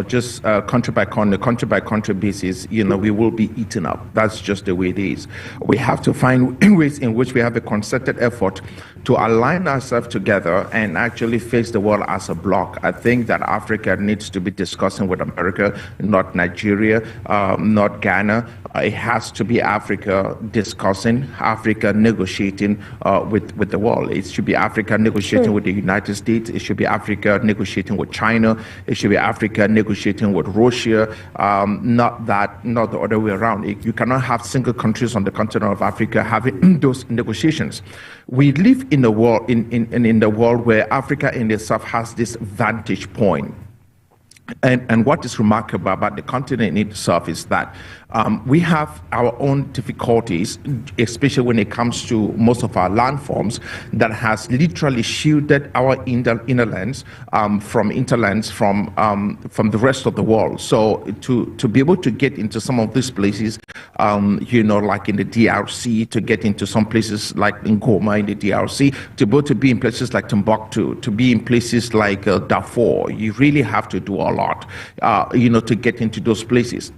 just country by country basis, we will be eaten up. That's just the way it is. We have to find ways in which we have a concerted effort to align ourselves together and actually face the world as a bloc. I think that Africa needs to be discussing with America, not Nigeria, not Ghana. It has to be Africa discussing, Africa negotiating with the world. It should be Africa negotiating with the United States. It should be Africa negotiating with China. It should be Africa negotiating with Russia. Not the other way around. You cannot have single countries on the continent of Africa having those negotiations. We live in a world in the world where Africa in itself has this vantage point. And what is remarkable about the continent in itself is that we have our own difficulties, especially when it comes to most of our landforms, that has literally shielded our innerlands from interlands from the rest of the world. So to be able to get into some of these places, like in the DRC, to get into some places like in Goma in the DRC, to be able to be in places like Timbuktu, to be in places like Darfur, you really have to do a lot, to get into those places.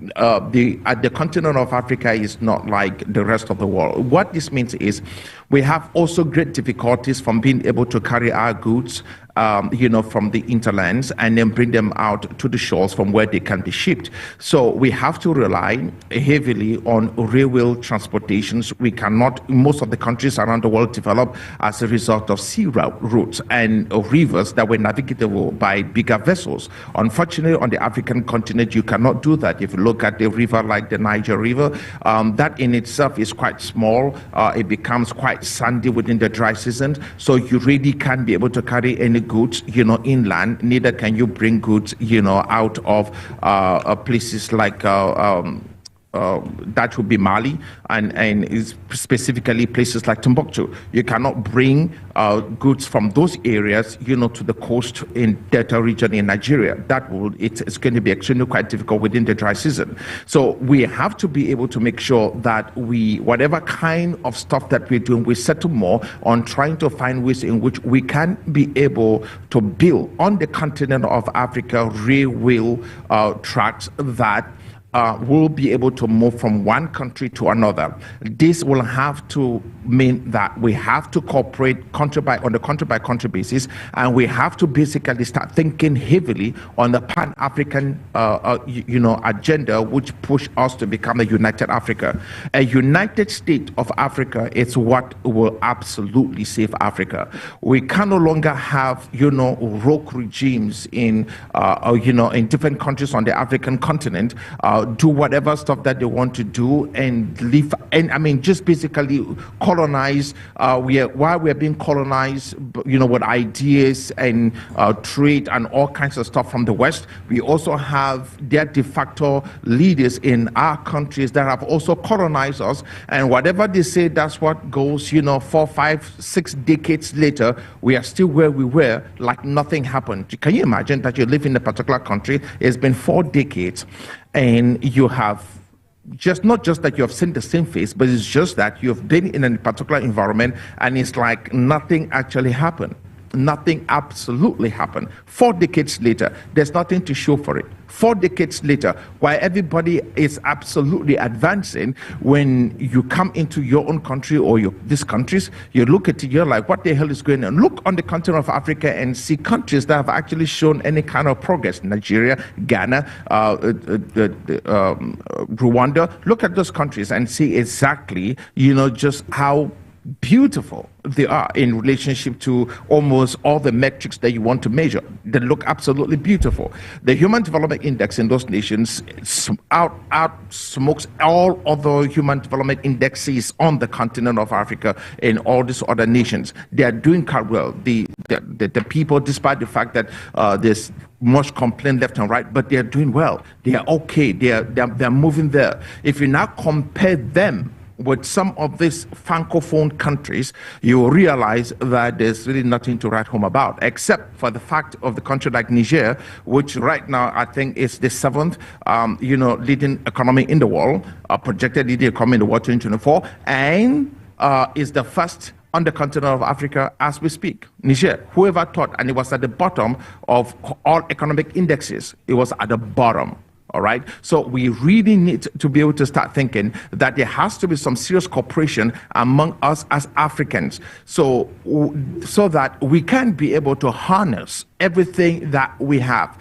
The continent of Africa is not like the rest of the world. What this means is we have also great difficulties from being able to carry our goods from the interlands and then bring them out to the shores from where they can be shipped. So we have to rely heavily on railway transportations. We cannot, most of the countries around the world develop as a result of sea routes and rivers that were navigable by bigger vessels. Unfortunately, on the African continent, you cannot do that. If you look at the river like the Niger River, that in itself is quite small. It becomes quite sandy within the dry season. So you really can't be able to carry any goods, inland. Neither can you bring goods, out of places like that would be Mali and specifically places like Timbuktu. You cannot bring goods from those areas, to the coast in Delta region in Nigeria. It's going to be extremely quite difficult within the dry season. So we have to be able to make sure that whatever kind of stuff that we're doing, we settle more on trying to find ways in which we can be able to build on the continent of Africa railway tracks that will be able to move from one country to another. This will have to mean that we have to cooperate on a country-by-country basis, and we have to basically start thinking heavily on the Pan-African, agenda, which push us to become a united Africa. A united state of Africa is what will absolutely save Africa. We can no longer have, rogue regimes in different countries on the African continent. Do whatever stuff that they want to do and live, and just basically colonize. While we're being colonized, with ideas and trade and all kinds of stuff from the West, we also have their de facto leaders in our countries that have also colonized us. And whatever they say, that's what goes. 4, 5, 6 decades later, we are still where we were, like nothing happened. Can you imagine that you live in a particular country? It's been 4 decades. And you have not just that you have seen the same face, but it's just that you've been in a particular environment and it's like nothing actually happened. nothing absolutely happened. 4 decades later, there's nothing to show for it. 4 decades later, while everybody is absolutely advancing, when you come into your own country or these countries, you look at it, you're like, what the hell is going on? Look on the continent of Africa and see countries that have actually shown any kind of progress. Nigeria, Ghana, Rwanda. Look at those countries and see exactly, just how beautiful they are in relationship to almost all the metrics that you want to measure. They look absolutely beautiful. The Human Development Index in those nations smokes all other human development indexes on the continent of Africa and all these other nations. They are doing quite well. The people, despite the fact that there's much complaint left and right, but they are doing well. They are okay. They're moving there. If you now compare them with some of these francophone countries, you will realize that there's really nothing to write home about, except for the fact of the country like Niger, which right now I think is the 7th, leading economy in the world, projected leading economy in the world 2024, and is the first on the continent of Africa as we speak. Niger, whoever thought, and it was at the bottom of all economic indexes, it was at the bottom. All right. So we really need to be able to start thinking that there has to be some serious cooperation among us as Africans, so that we can be able to harness everything that we have.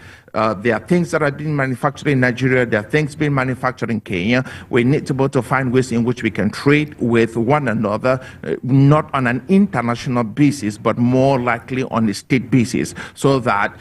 There are things that are being manufactured in Nigeria. There are things being manufactured in Kenya. We need to be able to find ways in which we can trade with one another, not on an international basis, but more likely on a state basis, so that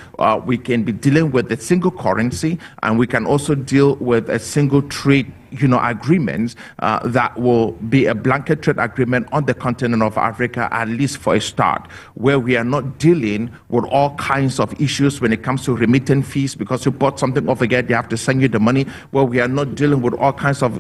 we can be dealing with a single currency, and we can also deal with a single trade agreements that will be a blanket trade agreement on the continent of Africa, at least for a start, where we are not dealing with all kinds of issues when it comes to remittance fees, because you bought something over here, they have to send you the money, where we are not dealing with all kinds of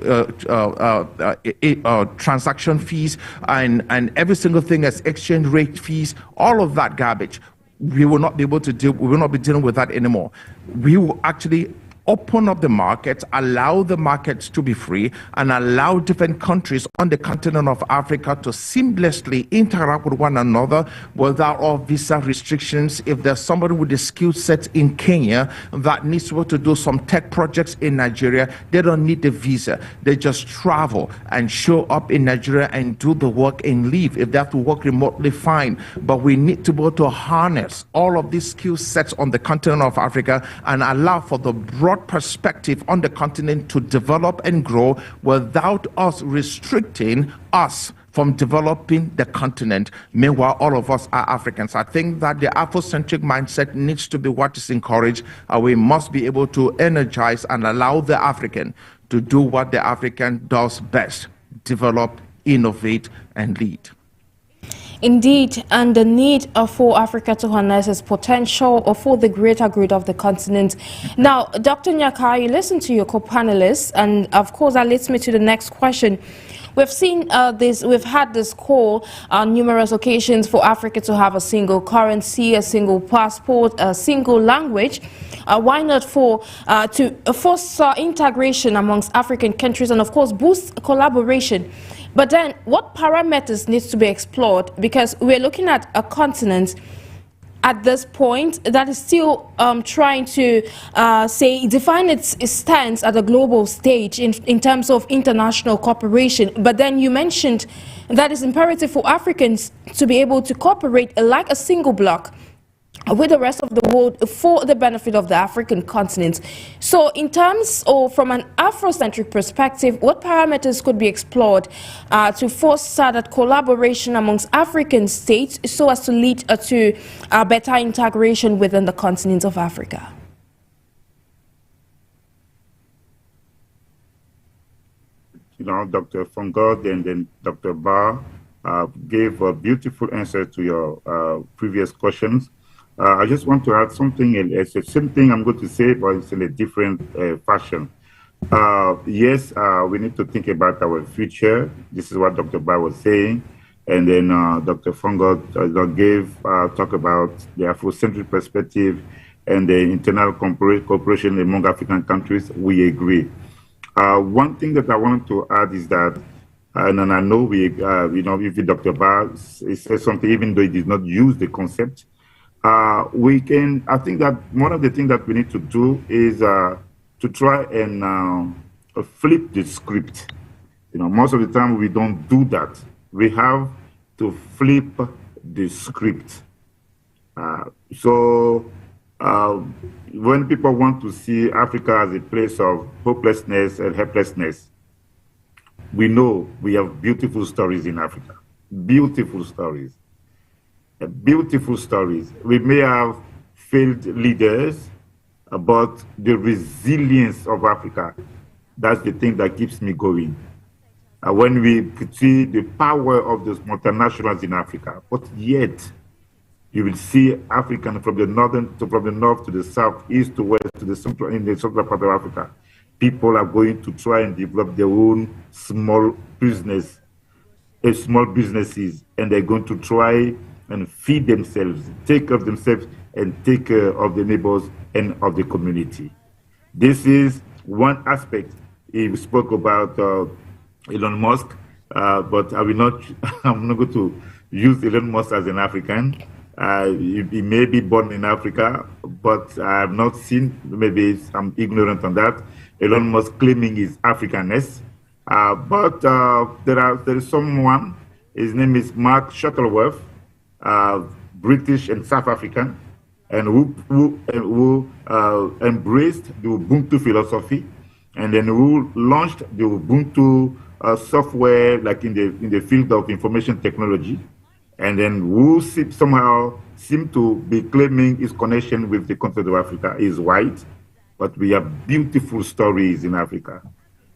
transaction fees and every single thing as exchange rate fees, all of that garbage. We will not be able to deal, we will not be dealing with that anymore. We will actually open up the markets, allow the markets to be free, and allow different countries on the continent of Africa to seamlessly interact with one another without all visa restrictions. If there's somebody with the skill set in Kenya that needs to do some tech projects in Nigeria, they don't need the visa. They just travel and show up in Nigeria and do the work and leave. If they have to work remotely, fine. But we need to be able to harness all of these skill sets on the continent of Africa and allow for the broad perspective on the continent to develop and grow without us restricting us from developing the continent. Meanwhile, all of us are Africans. I think that the Afrocentric mindset needs to be what is encouraged. We must be able to energize and allow the African to do what the African does best: develop, innovate, and lead. Indeed, and the need for Africa to harness its potential or for the greater good of the continent. Now, Dr. GNAKA, you listen to your co-panelists, and of course that leads me to the next question. We've seen we've had this call on numerous occasions for Africa to have a single currency, a single passport, a single language. Why not to foster integration amongst African countries and, of course, boost collaboration? But then what parameters needs to be explored? Because we're looking at a continent at this point that is still trying to define its stance at a global stage in terms of international cooperation. But then you mentioned that it's imperative for Africans to be able to cooperate like a single bloc with the rest of the world for the benefit of the African continent. So in terms of, from an Afrocentric perspective, what parameters could be explored to foster that collaboration amongst African states so as to lead to better integration within the continent of Africa? Dr. FONGOD and then Dr. BARR gave a beautiful answer to your previous questions. I just want to add something. It's the same thing I'm going to say, but it's in a different fashion. Yes, we need to think about our future. This is what Dr. BARR was saying. And then Dr. FONGOD talk about the Afrocentric perspective and the internal cooperation among African countries. We agree. One thing that I wanted to add is that, and I know even Dr. BARR says something, even though he did not use the concept, I think that one of the things that we need to do is to try and flip the script. You know, most of the time we don't do that. We have to flip the script. When people want to see Africa as a place of hopelessness and helplessness, we know we have beautiful stories in Africa. Beautiful stories. Beautiful stories. We may have failed leaders, but the resilience of Africa, that's the thing that keeps me going. When we see the power of those multinationals in Africa, but yet you will see African from the north to the south, east to west, to the central, in the central part of Africa. People are going to try and develop their own small businesses, and they're going to try and feed themselves, take care of themselves, and take care of the neighbors and of the community. This is one aspect. He spoke about Elon Musk, but I will not. I'm not going to use Elon Musk as an African. He may be born in Africa, but I have not seen. Maybe I'm ignorant on that. Elon Musk claiming his Africanness, but there is someone. His name is Mark Shuttleworth, British and South African, and who embraced the Ubuntu philosophy, and then who launched the Ubuntu software, like in the field of information technology, and then who somehow seem to be claiming his connection with the continent of Africa. Is white, but we have beautiful stories in Africa.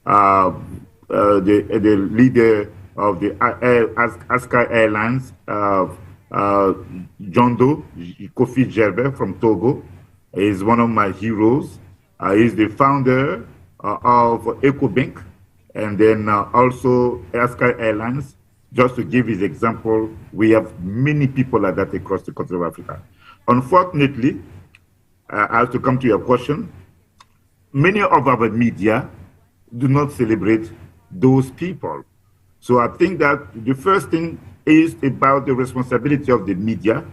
The leader of the Ascar Airlines, John Doe, Kofi Gervais from Togo, is one of my heroes. He's the founder of EcoBank, and then also Ascar Airlines. Just to give his example, we have many people like that across the continent of Africa. Unfortunately, I have to come to your question, many of our media do not celebrate those people. So I think that the first thing is about the responsibility of the media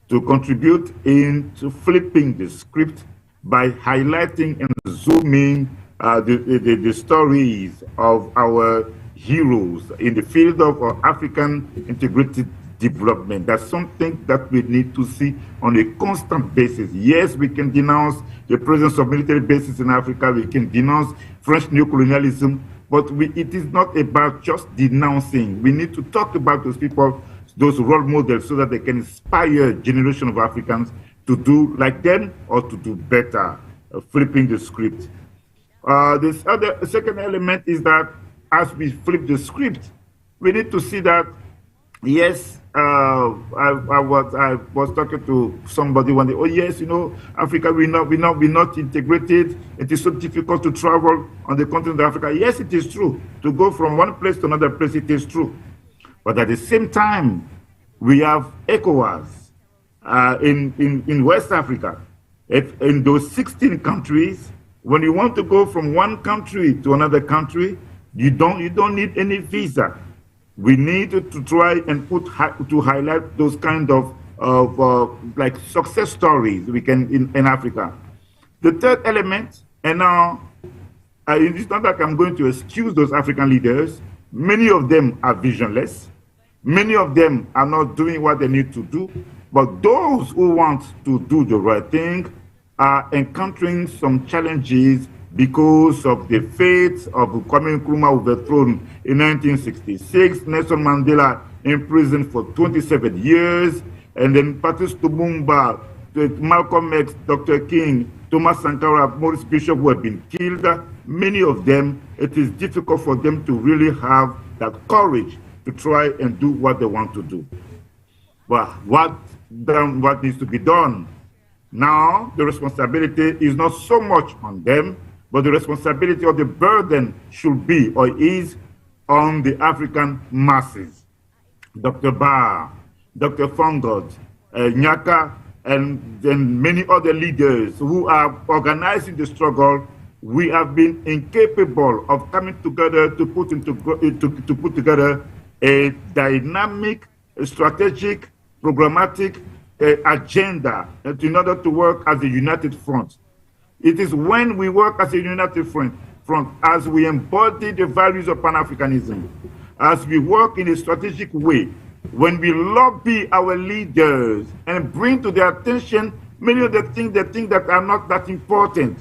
to contribute into flipping the script by highlighting and zooming the stories of our heroes in the field of African integrated development. That's something that we need to see on a constant basis. Yes, we can denounce the presence of military bases in Africa, we can denounce French neocolonialism, but it is not about just denouncing. We need to talk about those people, those role models, so that they can inspire a generation of Africans to do like them or to do better, flipping the script. This second element is that as we flip the script, we need to see that, yes, I was talking to somebody one day, oh yes, you know, Africa, we're not integrated. It is so difficult to travel on the continent of Africa. Yes, it is true. To go from one place to another place, it is true. But at the same time, we have ECOWAS in West Africa. In those 16 countries, when you want to go from one country to another country, you don't need any visa. We need to try and to highlight those kind of like success stories we can in Africa. The third element, and now it's not like I'm going to excuse those African leaders. Many of them are visionless. Many of them are not doing what they need to do. But those who want to do the right thing are encountering some challenges because of the fate of Kwame Nkrumah overthrown in 1966, Nelson Mandela imprisoned for 27 years, and then Patrice Lumumba, Malcolm X, Dr. King, Thomas Sankara, Maurice Bishop, who have been killed. Many of them, it is difficult for them to really have that courage to try and do what they want to do. But what needs to be done? Now, the responsibility is not so much on them, but the responsibility of the burden should be or is on the African masses. Dr. BARR, Dr. FONGOD, GNAKA, and many other leaders who are organizing the struggle, we have been incapable of coming together to put together a dynamic, strategic, programmatic, agenda in order to work as a united front. It is when we work as a united front, as we embody the values of Pan-Africanism, as we work in a strategic way, when we lobby our leaders and bring to their attention many of the things that are not that important.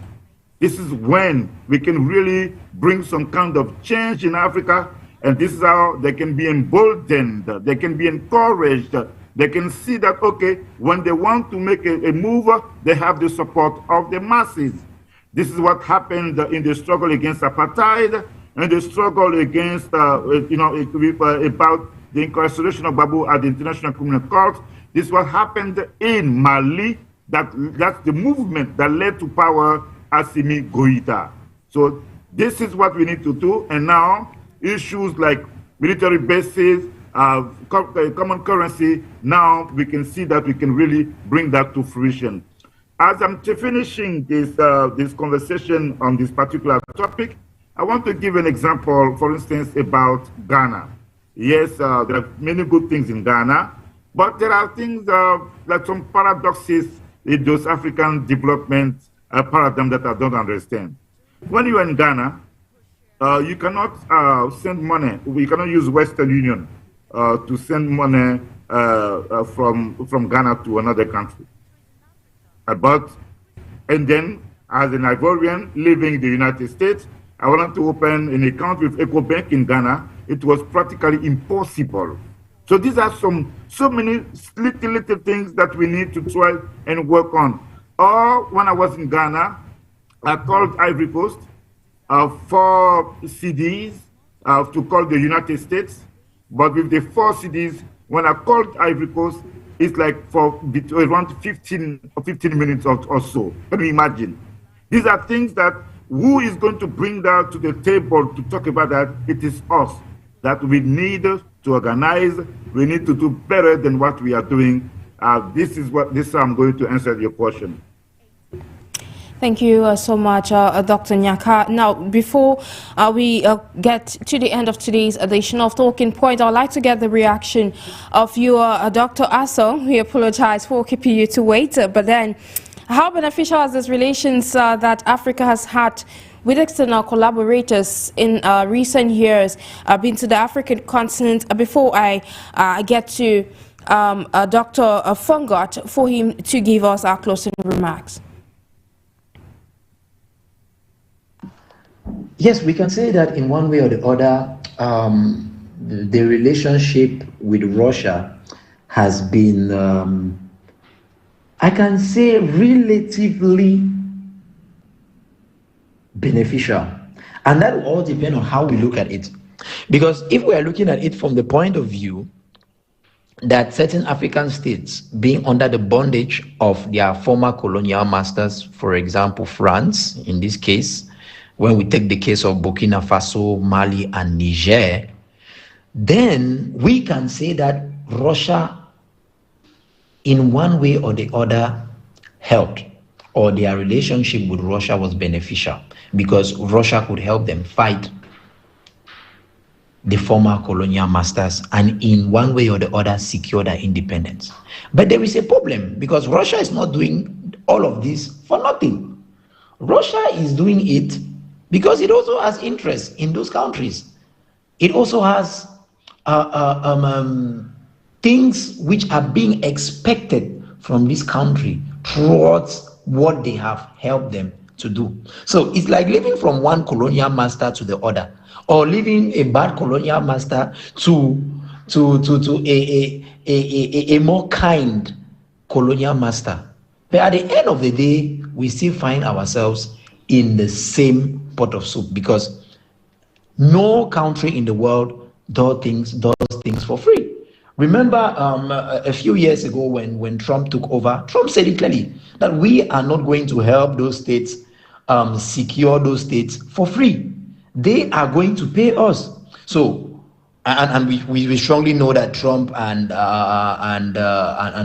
This is when we can really bring some kind of change in Africa, and this is how they can be emboldened, they can be encouraged, they can see that, okay, when they want to make a move, they have the support of the masses. This is what happened in the struggle against apartheid and the struggle against, about the incarceration of Babu at the International Criminal Court. This is what happened in Mali. That's the movement that led to power Assimi Goïta. So this is what we need to do. And now issues like military bases, common currency, now we can see that we can really bring that to fruition. As I'm finishing this conversation on this particular topic, I want to give an example, for instance, about Ghana. Yes, there are many good things in Ghana, but there are things like some paradoxes in those African development paradigm that I don't understand. When you are in Ghana, you cannot send money. We cannot use Western Union to send money from Ghana to another country. And then, as an Ivorian living in the United States, I wanted to open an account with EcoBank in Ghana. It was practically impossible. So these are so many little things that we need to try and work on. Or when I was in Ghana, I called Ivory Coast for CDs to call the United States. But with the 4 CDs, when I called Ivory Coast, it's like for around 15 minutes or so. Can you imagine? These are things that who is going to bring that to the table to talk about that? It is us that we need to organize. We need to do better than what we are doing. This is how I'm going to answer your question. Thank you so much, Dr. NJIX. Now, before we get to the end of today's edition of Talking Point, I'd like to get the reaction of your Dr. ASONG. We apologize for keeping you to wait, but then how beneficial has this relations that Africa has had with external collaborators in recent years been to the African continent? Before I get to Dr. FONGOD for him to give us our closing remarks. Yes, we can say that in one way or the other, the relationship with Russia has been, I can say, relatively beneficial. And that will all depend on how we look at it. Because if we are looking at it from the point of view that certain African states being under the bondage of their former colonial masters, for example, France, in this case, when we take the case of Burkina Faso, Mali, and Niger, then we can say that Russia, in one way or the other, helped, or their relationship with Russia was beneficial, because Russia could help them fight the former colonial masters and in one way or the other secure their independence. But there is a problem, because Russia is not doing all of this for nothing. Russia is doing it because it also has interest in those countries. It also has things which are being expected from this country towards what they have helped them to do. So it's like living from one colonial master to the other, or leaving a bad colonial master to a more kind colonial master. But at the end of the day, we still find ourselves in the same pot of soup, because no country in the world does things for free. Remember a few years ago when Trump took over, Trump said it clearly that we are not going to help those states secure those states for free. They are going to pay us. So, and we strongly know that Trump and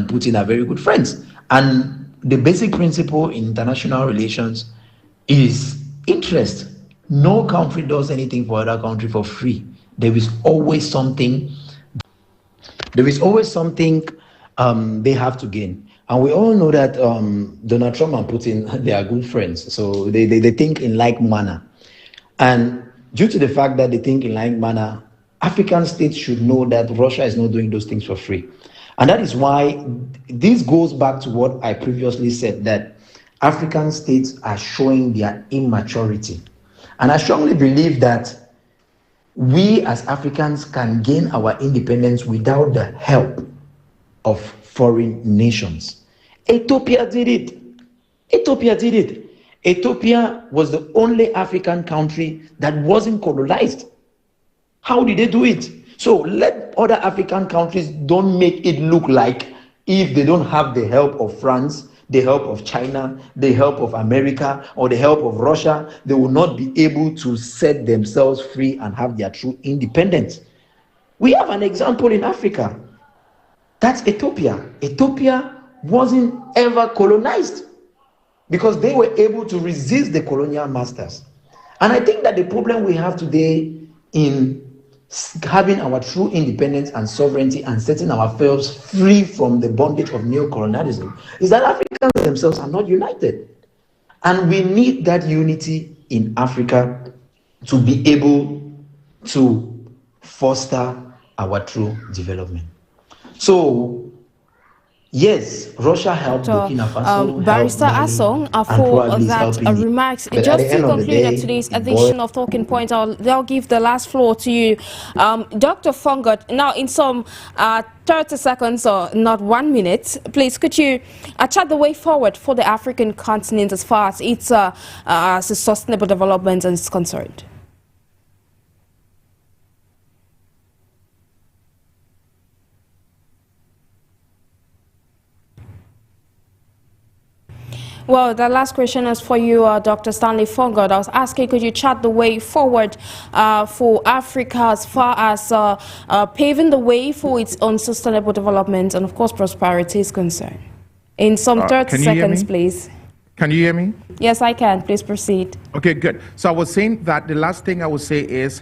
Putin are very good friends. And the basic principle in international relations is interest. No country does anything for other country for free. There is always something they have to gain. And we all know that Donald Trump and Putin, they are good friends. So they think in like manner. And due to the fact that they think in like manner, African states should know that Russia is not doing those things for free. And that is why this goes back to what I previously said, that African states are showing their immaturity. And I strongly believe that we as Africans can gain our independence without the help of foreign nations. Ethiopia did it. Ethiopia did it. Ethiopia was the only African country that wasn't colonized. How did they do it? So let other African countries don't make it look like if they don't have the help of France, the help of China, the help of America, or the help of Russia, they will not be able to set themselves free and have their true independence. We have an example in Africa. That's Ethiopia. Ethiopia wasn't ever colonized because they were able to resist the colonial masters. And I think that the problem we have today in having our true independence and sovereignty and setting ourselves free from the bondage of neocolonialism is that Africans themselves are not united. And we need that unity in Africa to be able to foster our true development. So, yes, Russia helped Burkina Faso. Barrister ASONG, for that remarks. Just to conclude today's edition of Talking Points, I'll give the last floor to you, Dr. FONGOD. Now, in some 30 seconds or not 1 minute, please, could you chart the way forward for the African continent as far as its sustainable development is concerned? Well, the last question is for you, Dr. Stanley FONGOD. I was asking, could you chart the way forward for Africa as far as paving the way for its own sustainable development and, of course, prosperity is concerned? In some 30 seconds, please. Can you hear me? Yes, I can. Please proceed. Okay, good. So I was saying that the last thing I would say is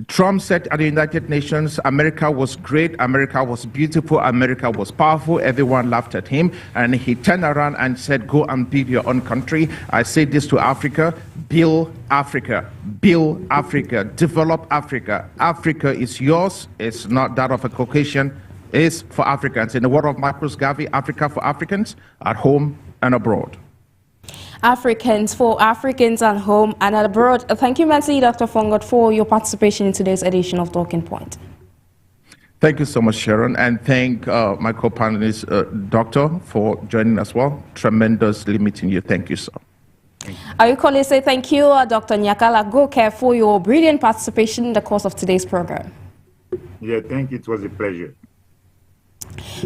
Trump said at the United Nations, America was great, America was beautiful, America was powerful. Everyone laughed at him, and he turned around and said, go and build your own country. I say this to Africa: build Africa, build Africa, develop Africa. Africa is yours. It's not that of a Caucasian. It's for Africans. In the word of Marcus Garvey, Africa for Africans, at home and abroad. Africans for Africans at home and abroad. Thank you immensely, Dr. FONGOD, for your participation in today's edition of Talking Point. Thank you so much, Sharon, and thank my co-panelist, Doctor, for joining as well. Tremendously meeting you. Thank you, sir. I equally say thank you, Dr. LAGOKE, for your brilliant participation in the course of today's program. Yeah, thank you. It was a pleasure.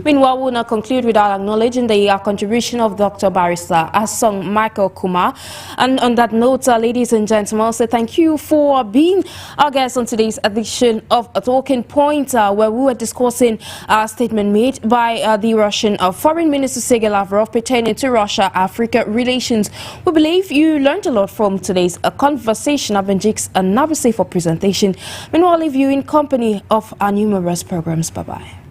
Meanwhile, we'll now conclude without acknowledging the contribution of Dr. Barrister ASONG Michael Kumar. And on that note, ladies and gentlemen, I'll say thank you for being our guests on today's edition of A Talking Point, where we were discussing a statement made by the Russian Foreign Minister Sergei Lavrov pertaining to Russia-Africa relations. We believe you learned a lot from today's conversation. I've been NJIX and NABESEH for presentation. Meanwhile, I'll leave you in company of our numerous programs. Bye-bye.